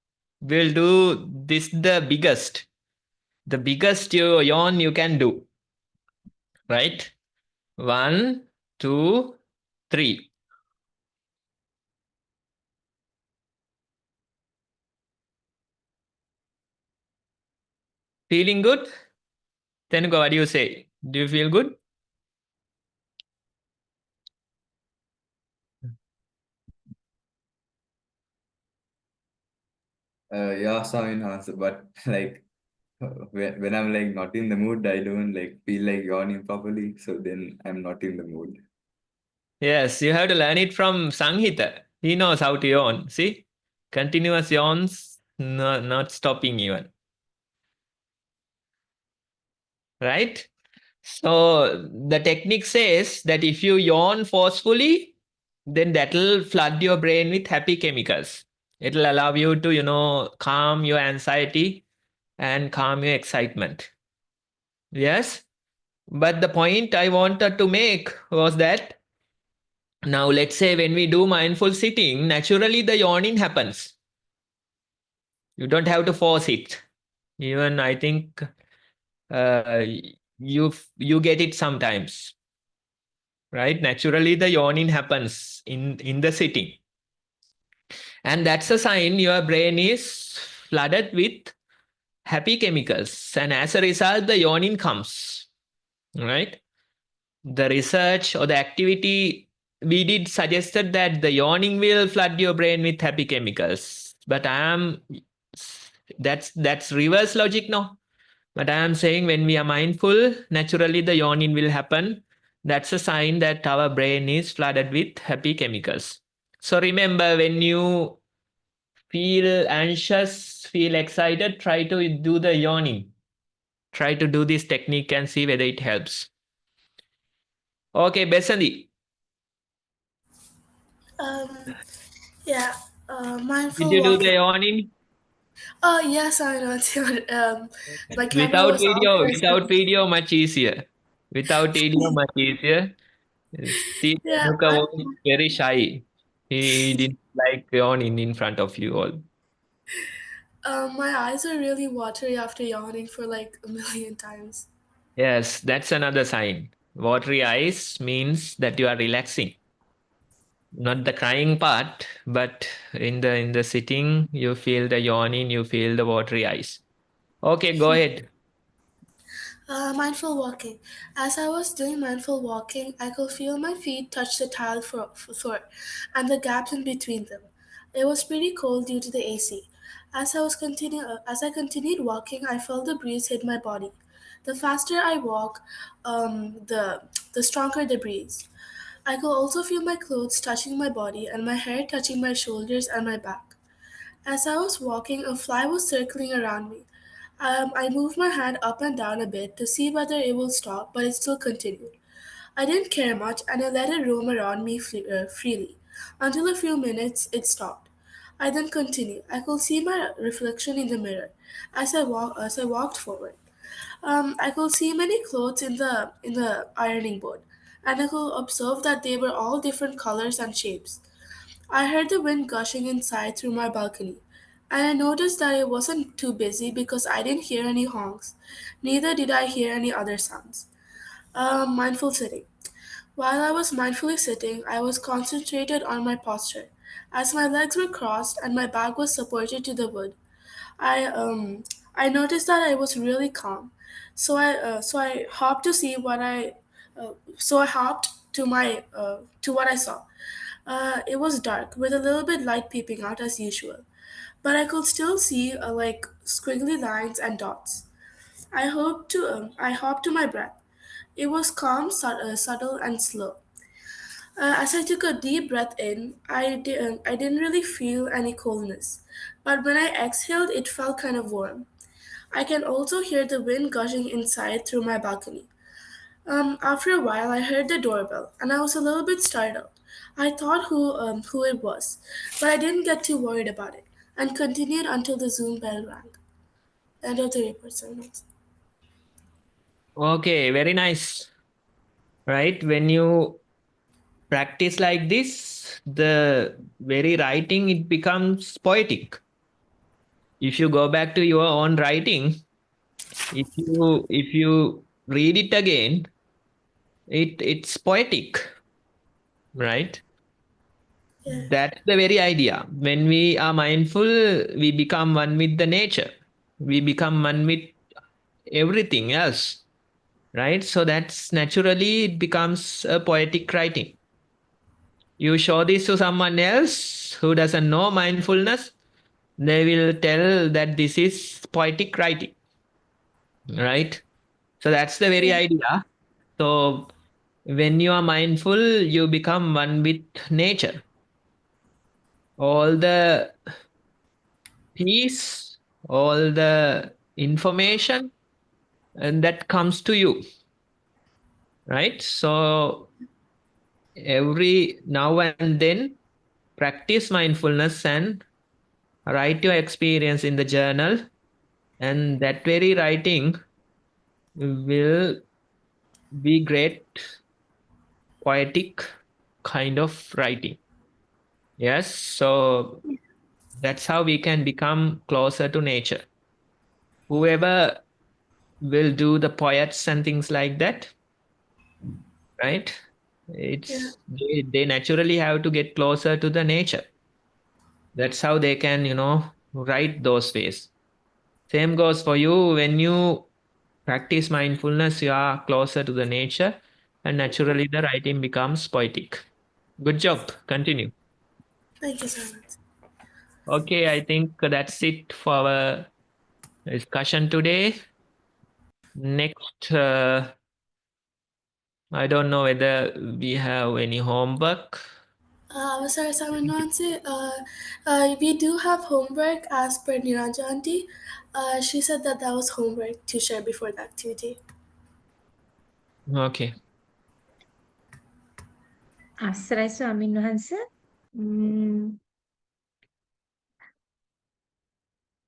We'll do this the biggest. The biggest yawn you can do. Right? 1, 2, 3. Feeling good? Tenuka, what do you say? Do you feel good? Yeah, Swami answer, but like when I'm like not in the mood, I don't like feel like yawning properly. So then I'm not in the mood. Yes, you have to learn it from Sanghita. He knows how to yawn. See? Continuous yawns, not stopping even. Right? So the technique says that if you yawn forcefully, then that'll flood your brain with happy chemicals. It'll allow you to, calm your anxiety and calm your excitement. Yes? But the point I wanted to make was that now let's say when we do mindful sitting, naturally the yawning happens. You don't have to force it. Even I think uh, you get it sometimes. Right? Naturally, the yawning happens in the sitting. And that's a sign your brain is flooded with happy chemicals. And as a result, the yawning comes. Right? The research or the activity we did suggested that the yawning will flood your brain with happy chemicals. But that's reverse logic now. But I am saying when we are mindful, naturally the yawning will happen. That's a sign that our brain is flooded with happy chemicals. So remember, when you feel anxious, feel excited, try to do the yawning. Try to do this technique and see whether it helps. Okay, Besandi. Um, yeah, Did mindful you do the walking. yawning? Oh, yes, I know. My camera Without was off video, for a without second. video, much easier. Without video, much easier. See, Yeah, Renuka was very shy. He didn't like yawning in front of you all. my eyes are really watery after yawning for like a million times. Yes, that's another sign. Watery eyes means that you are relaxing. Not the crying part, but in the sitting, you feel the yawning, you feel the watery eyes. Okay, go ahead. Mindful walking. As I was doing mindful walking, I could feel my feet touch the tile floor and the gaps in between them. It was pretty cold due to the AC. As I continued walking, I felt the breeze hit my body. The faster I walk, the stronger the breeze. I could also feel my clothes touching my body and my hair touching my shoulders and my back. As I was walking, a fly was circling around me. I moved my hand up and down a bit to see whether it will stop, but it still continued. I didn't care much and I let it roam around me freely. Until a few minutes, it stopped. I then continued. I could see my reflection in the mirror as I walked forward. I could see many clothes in the ironing board, and I could observe that they were all different colors and shapes. I heard the wind gushing inside through my balcony, and I noticed that it wasn't too busy because I didn't hear any honks. Neither did I hear any other sounds. Mindful sitting. While I was mindfully sitting, I was concentrated on my posture. As my legs were crossed and my back was supported to the wood, I um I noticed that I was really calm. So I hopped to see what I so I hopped to what I saw. It was dark with a little bit light peeping out as usual, but I could still see like squiggly lines and dots. I hopped to my breath. It was calm, subtle, and slow. As I took a deep breath in, I didn't really feel any coldness, but when I exhaled, it felt kind of warm. I can also hear the wind gushing inside through my balcony. After a while, I heard the doorbell, and I was a little bit startled. I thought who it was, but I didn't get too worried about it, and continued until the Zoom bell rang. End of the report, sir. Okay, very nice. Right? When you practice like this, the very writing it becomes poetic. If you go back to your own writing, if you read it again, it's poetic, right? Yeah, That's the very idea. When we are mindful, we become one with the nature. We become one with everything else, right? So that's naturally it becomes a poetic writing. You show this to someone else who doesn't know mindfulness, they will tell that this is poetic writing, right? So that's the very idea. So when you are mindful, you become one with nature. All the peace, all the information, and that comes to you, right? So every now and then, practice mindfulness and write your experience in the journal, and that very writing will be great poetic kind of writing. Yes, so that's how we can become closer to nature. Whoever will do the poets and things like that, right? yeah, They naturally have to get closer to the nature. That's how they can, write those ways. Same goes for you. When you practice mindfulness, you are closer to the nature, and naturally the writing becomes poetic. Good job. Continue. Thank you so much. Okay, I think that's it for our discussion today. Next, I don't know whether we have any homework. Sorry, Simon Nancy. We do have homework as per Niranja auntie. She said that that was homework to share before the activity. Okay. අවසරයි ස්වාමීන් වහන්ස.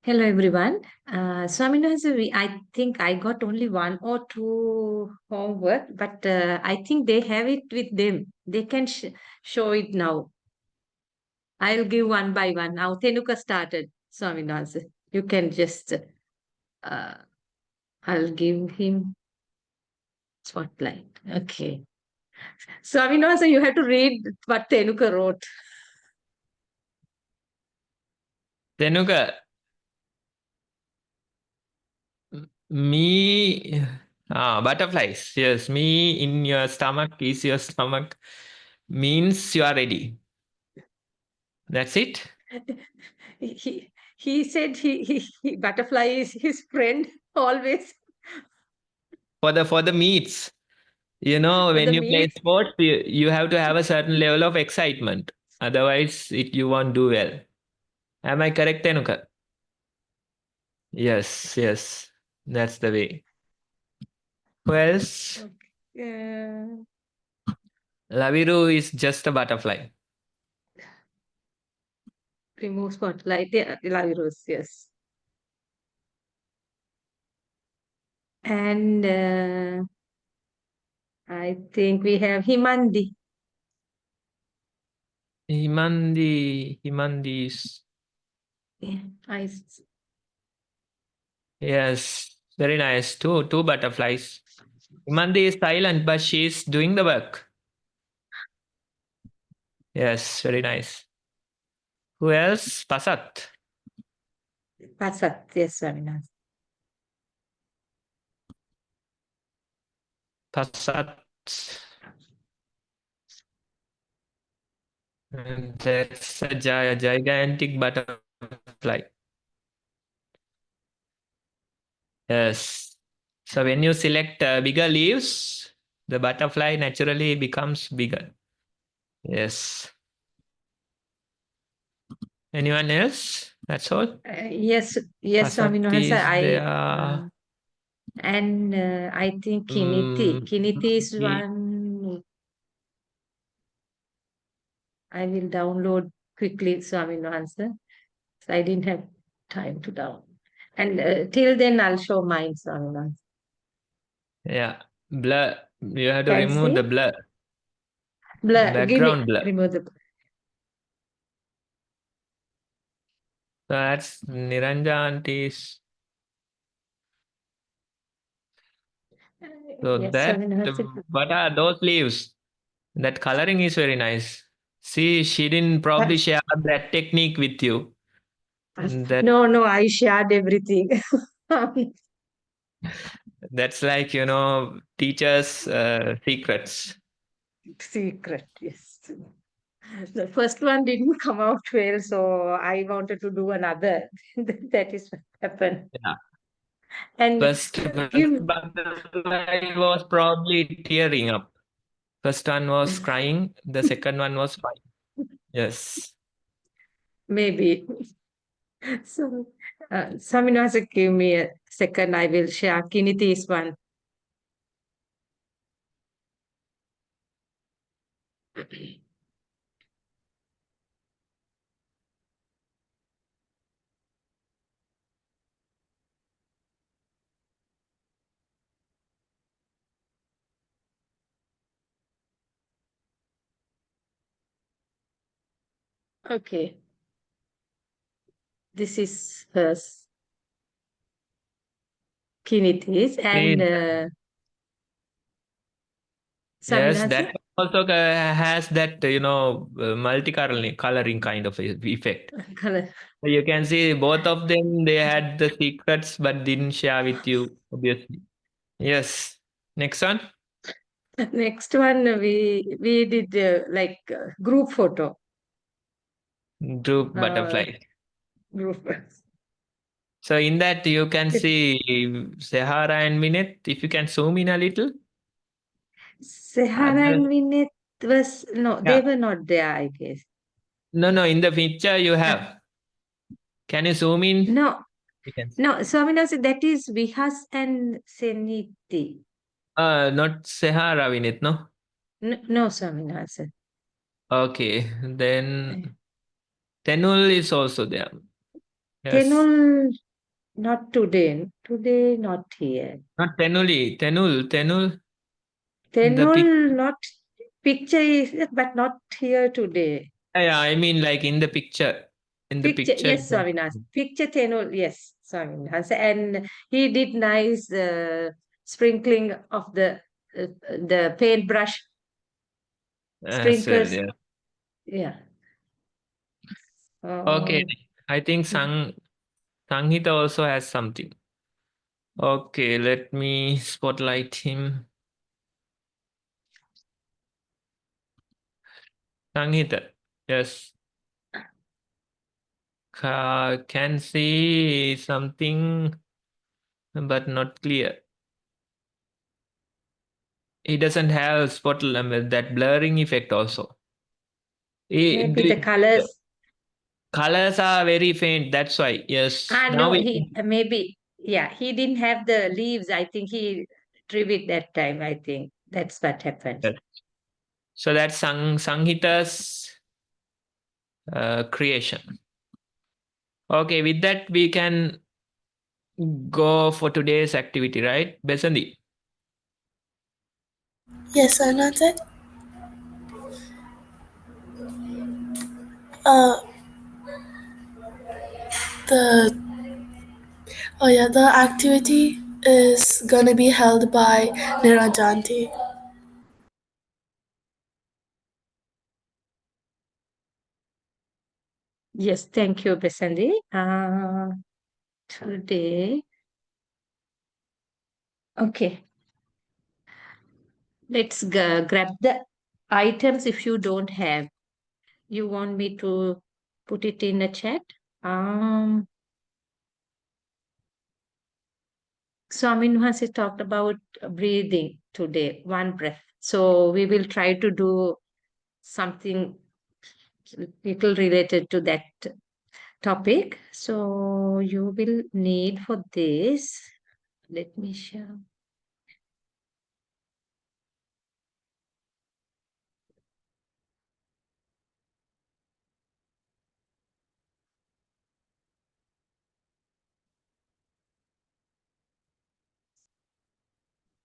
Hello everyone. Swami I think I got only one or two homework, but I think they have it with them. They can show it now. I'll give one by one. Now Tenuka started, Swami You can just, I'll give him spotlight. Okay. Swami you have to read what Tenuka wrote. Tenuka, me, butterflies. Yes, me in your stomach is your stomach means you are ready. That's it. He said he butterfly is his friend always. For the meets, when The you play meat. sports, you have to have a certain level of excitement. Otherwise, you won't do well. Am I correct, Tenuka? Yes, yes. That's the way. Who else? Laviru is just a butterfly. Remove spotlight. Yeah, Lavirus, yes. And I think we have Himandi. Himandi is. Yeah, Yes, very nice. Two butterflies. Himandi is silent, but she's doing the work. Yes, very nice. Who else? Pasat. Pasat, yes, Swaminathan. Pasat. And that's a gigantic butterfly. Yes. So when you select bigger leaves, the butterfly naturally becomes bigger. Yes. Anyone else? That's all? Yes, Pasat Swaminathan. is there. And I think Kiniti. Kiniti is We- one. I will download quickly, Swaminathan. So I didn't have time to download. And till then, I'll show mine, Swaminathan. Yeah. Blur. You have to Can remove see? the blur. Blur. Give me. Background blur. Remove the. So that's Niranja auntie's. So Yes, that, Swaminathan. what are those leaves? That coloring is very nice. See, she didn't probably share that technique with you. That No, I shared everything. that's like, teachers' secrets. Secret, yes. The first one didn't come out well, so I wanted to do another. That is what happened. Yeah. And First give butterfly was probably tearing up. First one was crying. The second one was fine. Yes. maybe. So, Saminasa, give me a second. I will share Kiniti's one. Okay. This is hers. Kiniti's and Please. Yes, Saminasa. also has that multicoloring kind of effect. Color. So you can see both of them, they had the secrets but didn't share with you, obviously. Yes. Next one. Next one, we did group photo. Group Uh, butterfly. group. So in that you can see Sahara and Minette. If you can zoom in a little. Sahara and Vinith they Yeah. were not there, I guess. No, in the picture you have. Can you zoom in? No, You can. no, Swaminathan, that is Vihas and Seniti. Not Sahara Vinith, no? No, Swaminathan. Okay, then Tenul is also there. Yes. Tenul, not today. Today, not here. Not Tenuli. Tenul. The Tenul, not picture is, but not here today. yeah, I mean like in the picture. In the Picture, picture. yes, Swaminathan. Picture Tenul, yes, Swaminathan. And he did nice sprinkling of the paintbrush As well, sprinkles. yeah. Yeah. Okay. I think Sanghita also has something. Okay, let me spotlight him. Sanghita. Yes. Can see something but not clear. He doesn't have that blurring effect also. Maybe the colors. Colors are very faint. That's why. Yes. Now No, we. he maybe, yeah, he didn't have the leaves. I think he trimmed it that time. I think that's what happened. Yes. So that's Sanghita's creation. Okay, with that we can go for today's activity, right, Besandi? Yes, Anante. Uh, the the activity is gonna be held by Nirajanti. Yes, thank you, Besandi. Today, okay, let's grab the items if you don't have. You want me to put it in a chat? Swamin has talked about breathing today, one breath. So we will try to do something little related to that topic. So you will need for this, let me share.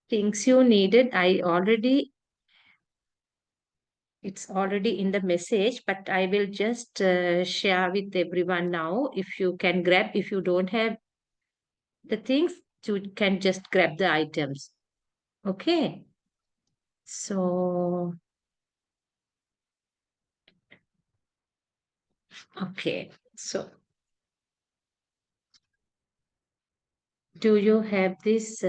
Things you needed, it's already in the message, but I will just share with everyone now. If you can grab, if you don't have the things, you can just grab the items. Okay. So, okay. So, do you have this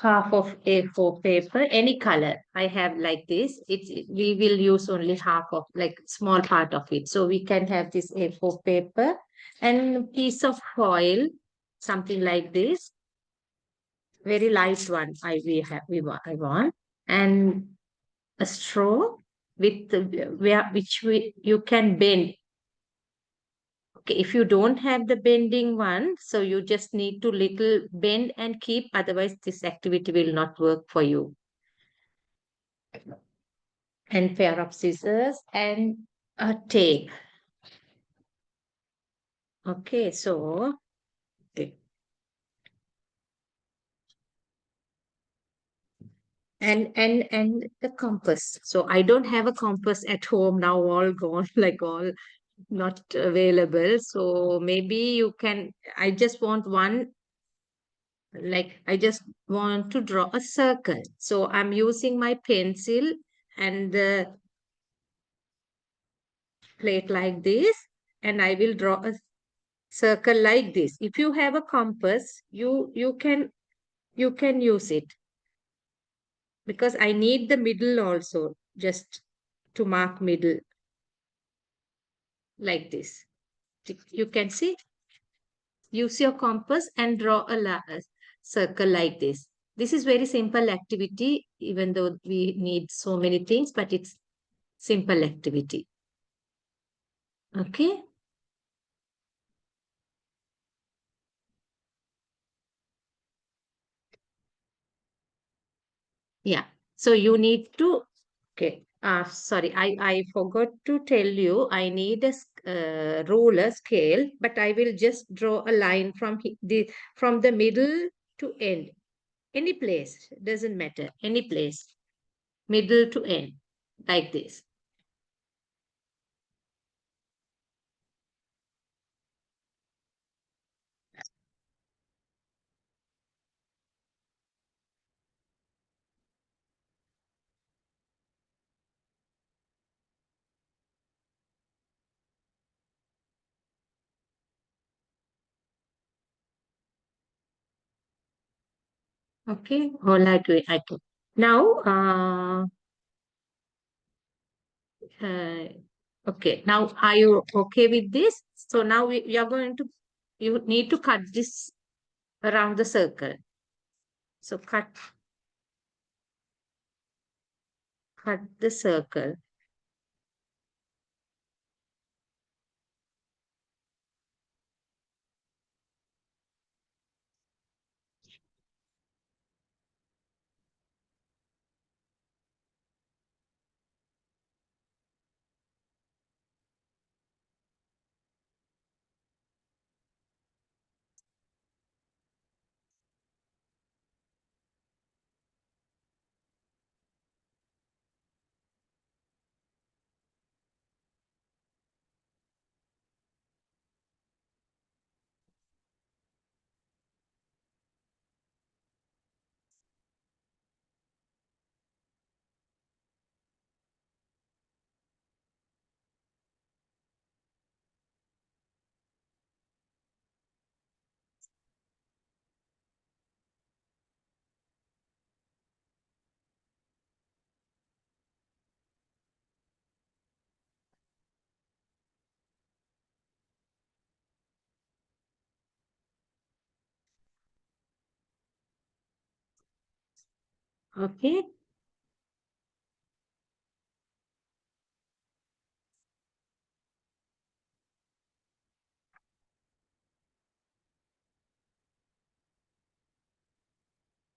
half of A4 paper, any color? I have like this. We will use only half of, like small part of it. So we can have this A4 paper and piece of foil, something like this. Very light one. I want, and a straw with you can bend. Okay, if you don't have the bending one, so you just need to little bend and keep, otherwise this activity will not work for you. And pair of scissors and a tape. Okay, so okay. And the compass. So I don't have a compass at home now, all gone, like all not available. So maybe you can, I just want one Like I just want to draw a circle. So I'm using my pencil and the plate like this, and I will draw a circle like this. If you have a compass, you can use it, because I need the middle also, just to mark middle like this. You can see, use your compass and draw a circle like this. This is very simple activity, even though we need so many things, but it's simple activity. Okay. Yeah. So you need to, okay. Sorry, I forgot to tell you, I need a ruler scale, but I will just draw a line from the middle to end. Any place, doesn't matter. Any place, middle to end, like this. Okay, all I can. Now, okay, now are you okay with this? So now we are going to, you need to cut this around the circle. So cut the circle. Okay.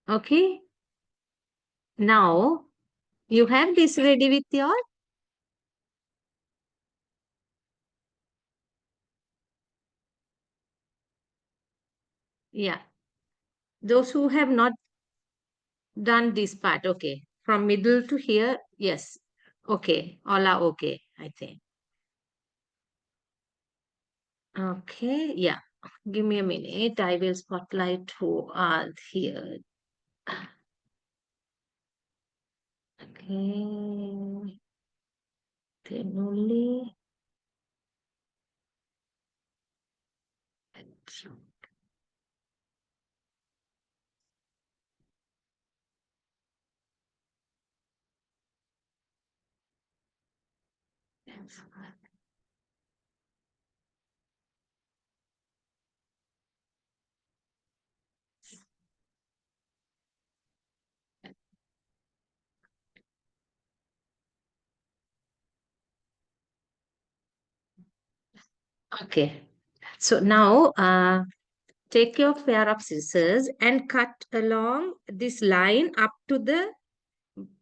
Okay. Now you have this ready with your, yeah. Those who have not done this part, okay. From middle to here, yes. Okay. All are okay, I think. Okay. Yeah. Give me a minute. I will spotlight who are here. Okay. Then only. Okay. So now take your pair of scissors and cut along this line up to the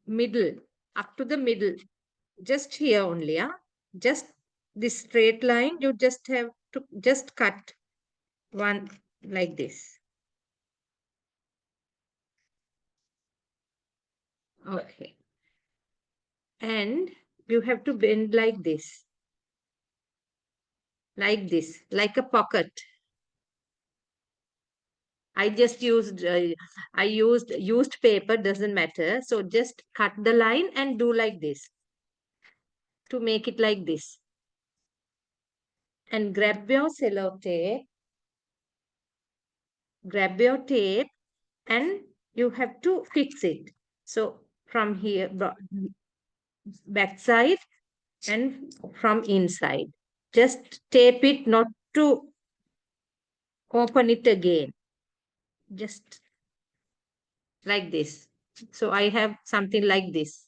middle, up to the middle, just here only, yeah? Just this straight line, you just have to just cut one like this. Okay. And you have to bend like this, like a pocket. I just used used paper, doesn't matter. So just cut the line and do like this to make it like this. And grab your cello tape. Grab your tape and you have to fix it. So from here, back side and from inside. Just tape it, not to open it again. Just like this. So I have something like this.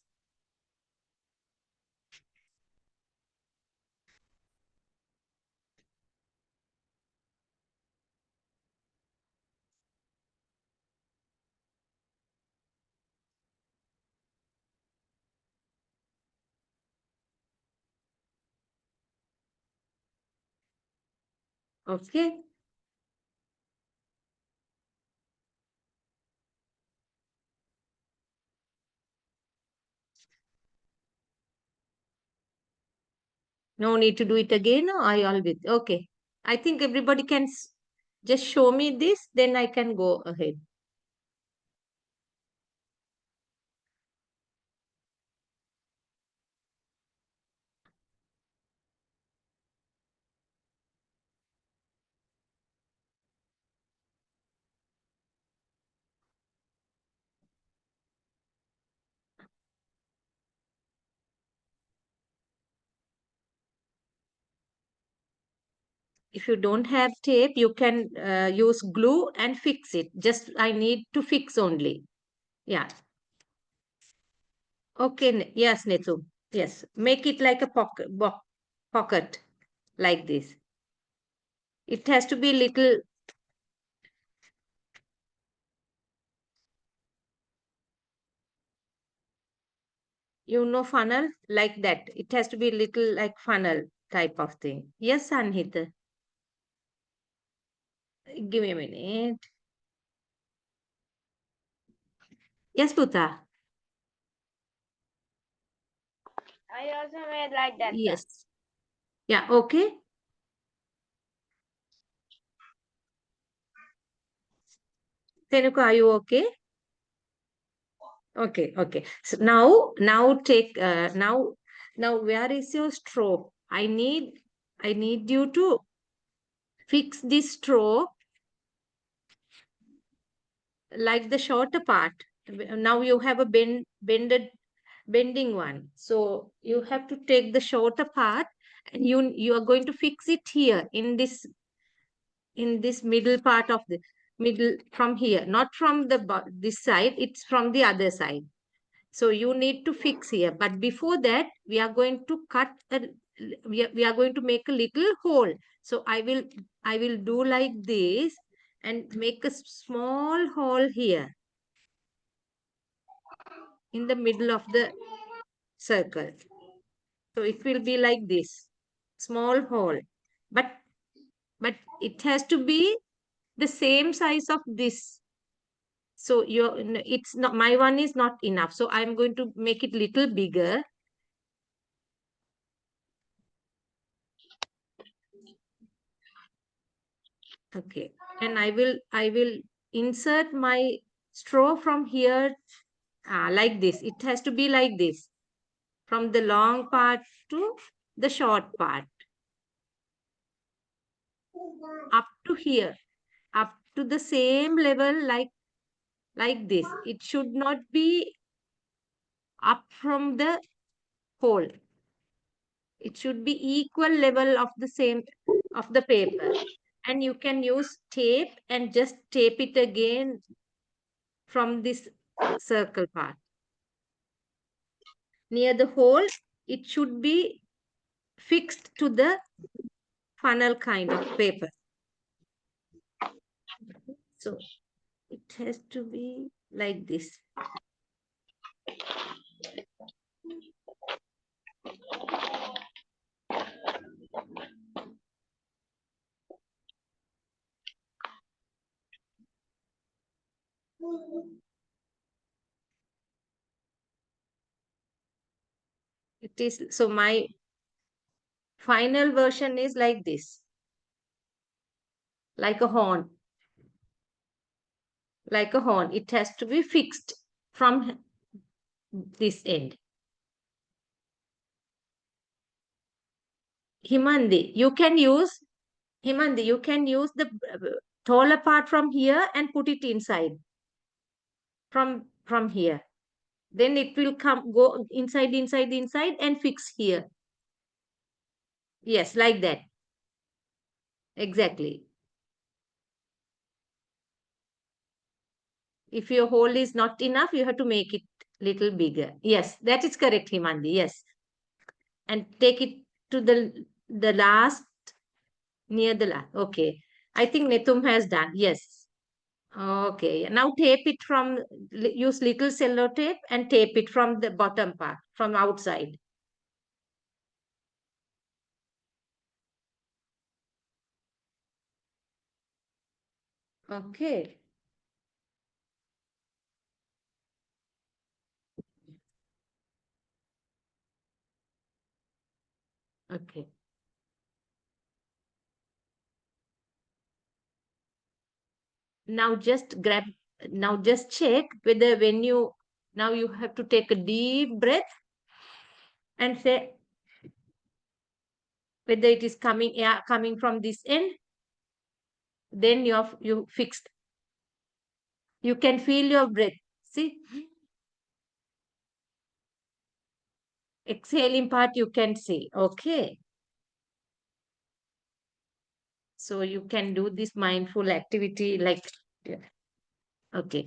Okay. No need to do it again. No, I always. Okay. I think everybody can just show me this, then I can go ahead. If you don't have tape, you can use glue and fix it. Just I need to fix only. Yeah. Okay. Yes, Netu. Yes. Make it like a pocket like this. It has to be little. Funnel like that. It has to be little like funnel type of thing. Yes, Anhita. Give me a minute. Yes, Puta. I also made like that. Yes. Yeah, okay. Tenuka, are you okay? Okay, okay. So now take now where is your straw? I need you to fix this straw like the shorter part. Now you have a bending one. So you have to take the shorter part and you are going to fix it here in this middle part of the middle from here, not from the this side, it's from the other side. So you need to fix here. But before that, we are going to we are going to make a little hole. So I will do like this and make a small hole here in the middle of the circle. So it will be like this, small hole. But but it has to be the same size of this. So it's not, my one is not enough. So I'm going to make it little bigger. Okay. And I will insert my straw from here like this. It has to be like this. From the long part to the short part. Up to here. Up to the same level like this. It should not be up from the hole. It should be equal level of the same of the paper. And you can use tape and just tape it again from this circle part. Near the hole, it should be fixed to the funnel kind of paper. So it has to be like this. It is, so my final version is like this, like a horn. like a horn. It has to be fixed from this end. Himandi, you can use the taller part from here and put it inside from here. Then it will go inside and fix here. Yes, like that. Exactly. If your hole is not enough, you have to make it little bigger. Yes, that is correct, Himandi. Yes. And take it to the last, near the last. Okay. I think Netum has done. Yes. Okay. Now tape it use little cello tape and tape it from the bottom part, from outside. Okay. Okay. Now just check whether now you have to take a deep breath and say whether it is air coming from this end. Then you fixed. You can feel your breath. See? Exhaling part you can see. Okay. So you can do this mindful activity like, okay.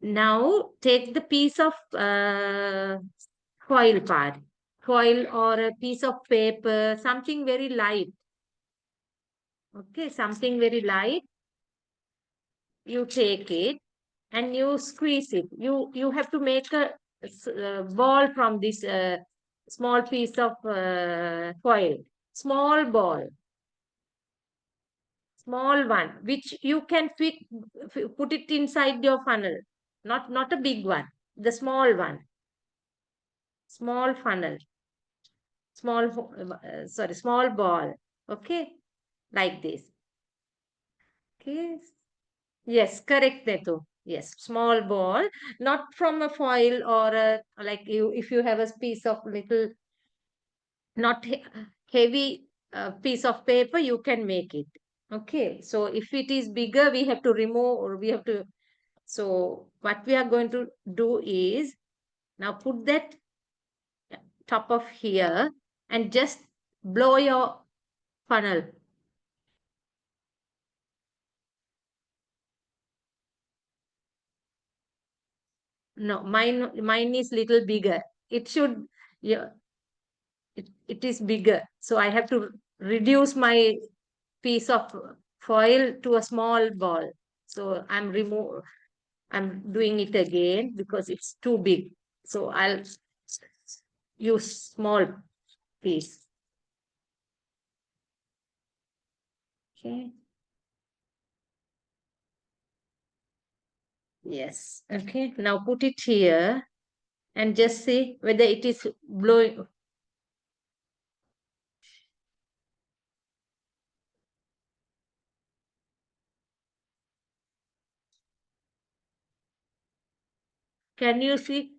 Now take the piece of foil part. Foil or a piece of paper, something very light. Okay, something very light. You take it and you squeeze it. You have to make a ball from this small piece of foil. Small ball. Small one, which you can put it inside your funnel. Not a big one. The small one. Small funnel. Small ball. Okay, like this. Okay. Yes, correct, Netu. Yes, small ball, not from a foil or if you have a piece of little, not heavy piece of paper, you can make it. Okay, so if it is bigger, we have to remove or we have to. So what we are going to do is now put that top of here and just blow your funnel. No, mine is little bigger. It should, yeah, it is bigger. So I have to reduce my piece of foil to a small ball. So I'm doing it again because it's too big. So I'll use small piece. Okay. Yes. Okay. Now put it here and just see whether it is blowing. Can you see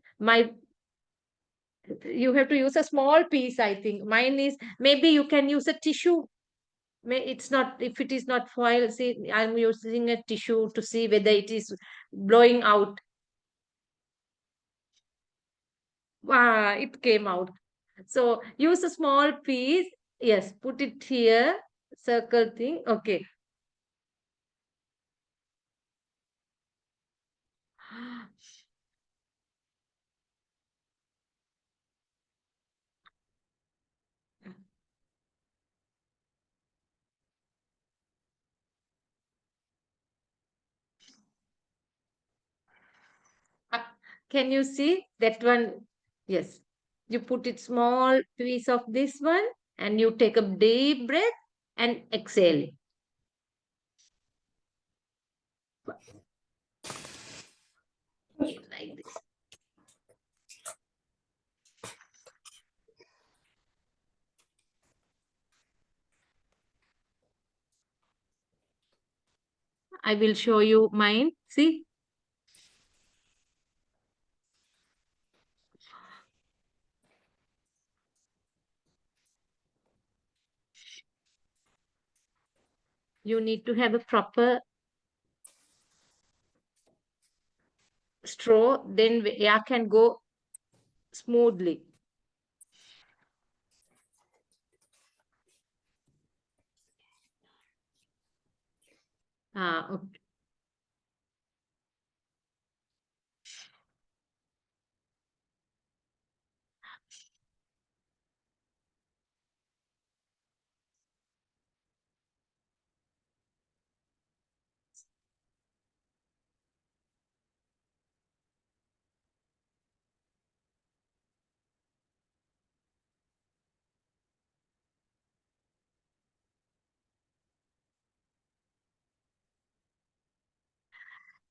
you have to use a small piece, I think. Mine is, maybe you can use a tissue. It's not, if it is not foil, see, I'm using a tissue to see whether it is blowing out. Ah, it came out. So use a small piece. Yes, put it here, circle thing. Okay. Can you see that one? Yes. You put it small piece of this one and you take a deep breath and exhale. Like this. I will show you mine. See? You need to have a proper straw, then air can go smoothly. Okay.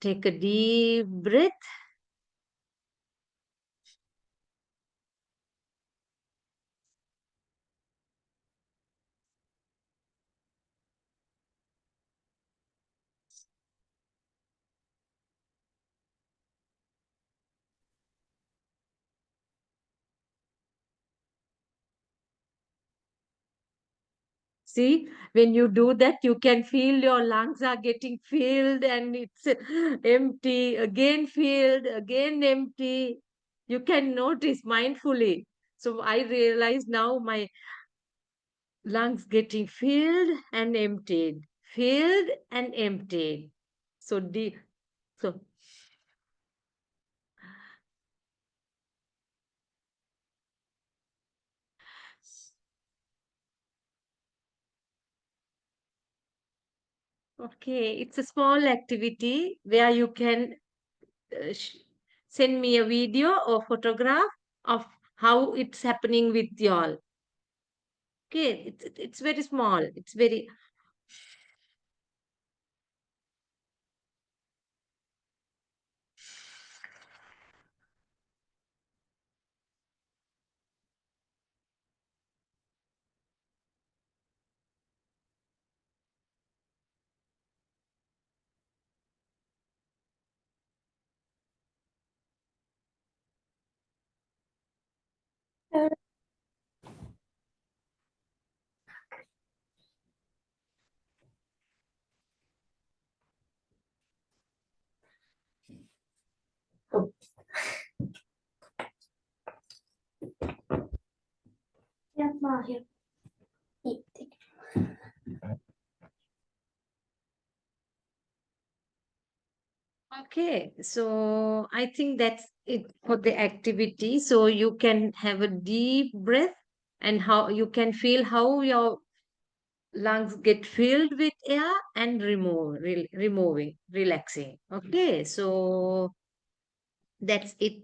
Take a deep breath. See, when you do that, you can feel your lungs are getting filled and it's empty, again filled, again empty. You can notice mindfully. So I realize now my lungs getting filled and emptied, filled and emptied. So deep. So okay, it's a small activity where you can send me a video or photograph of how it's happening with y'all. Okay, it's very small. It's very Yeah, Ma, here. Eat. okay. So I think that's it for the activity. So you can have a deep breath and how you can feel how your lungs get filled with air and removing, relaxing. Okay, so that's it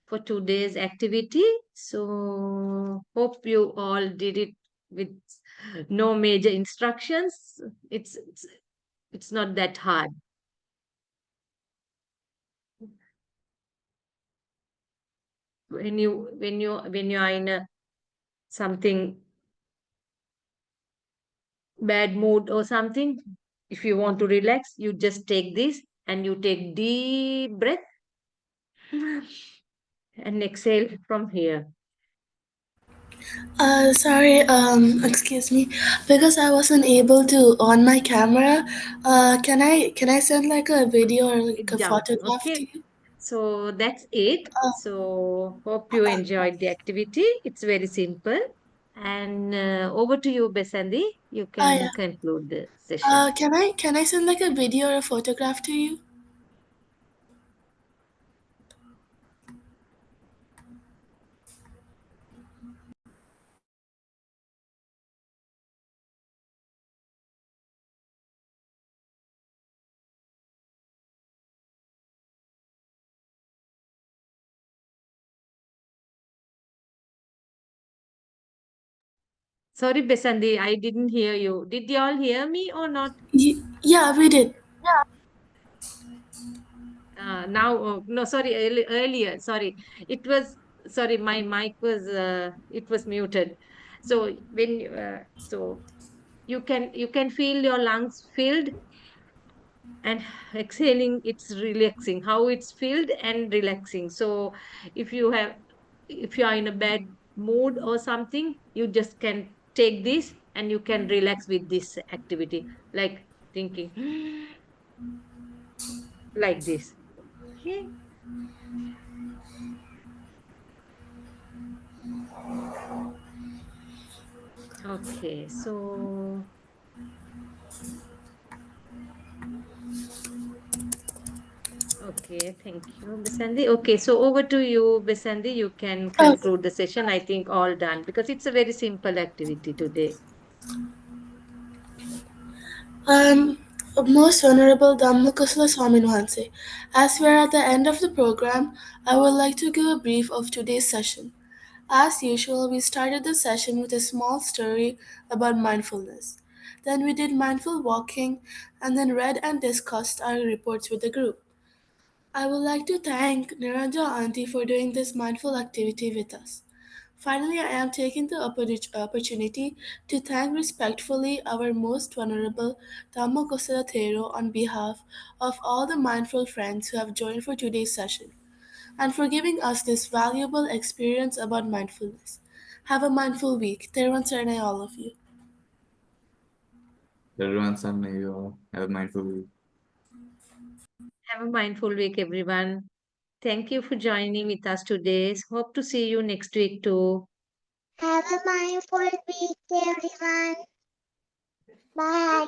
for today's activity. So hope you all did it with no major instructions. It's not that hard. When you are in a something bad mood or something, if you want to relax, you just take this and you take deep breath and exhale from here. Sorry, excuse me, because I wasn't able to on my camera. Can I send like a video or like a Jump. photograph to Okay. you? So that's it. So hope you enjoyed the activity. It's very simple. And over to you, Besandi. You can Yeah. conclude the session. Can I send like a video or a photograph to you? Sorry, Besandi, I didn't hear you. Did you all hear me or not? Yeah, we did. Now, no, sorry, earlier, sorry. It was, sorry, my mic was, it was muted. So so you can feel your lungs filled and exhaling, it's relaxing, how it's filled and relaxing. So if you have, if you are in a bad mood or something, you just can take this and you can relax with this activity, like thinking like this. Okay. Okay, so okay, thank you, Besandi. Okay, so over to you, Besandi. You can Okay. conclude the session. I think all done because it's a very simple activity today. Um, Most Venerable Dhammakusala Swami Nuhanse, as we are at the end of the program, I would like to give a brief of today's session. As usual, we started the session with a small story about mindfulness. Then we did mindful walking and then read and discussed our reports with the group. I would like to thank Niranja Auntie for doing this mindful activity with us. Finally, I am taking the opportunity to thank respectfully our most vulnerable Dhammakosala Thero on behalf of all the mindful friends who have joined for today's session and for giving us this valuable experience about mindfulness. Have a mindful week. Theron Sernay, all of you. Everyone's on you have mindful week. Have a mindful week, everyone. Thank you for joining with us today. Hope to see you next week too. Have a mindful week, everyone. Bye.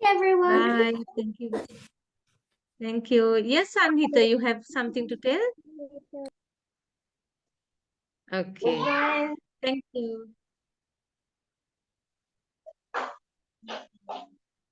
Everyone. Bye. Thank you. Thank you. Yes, Anhita, you have something to tell? Okay. Bye. Thank you.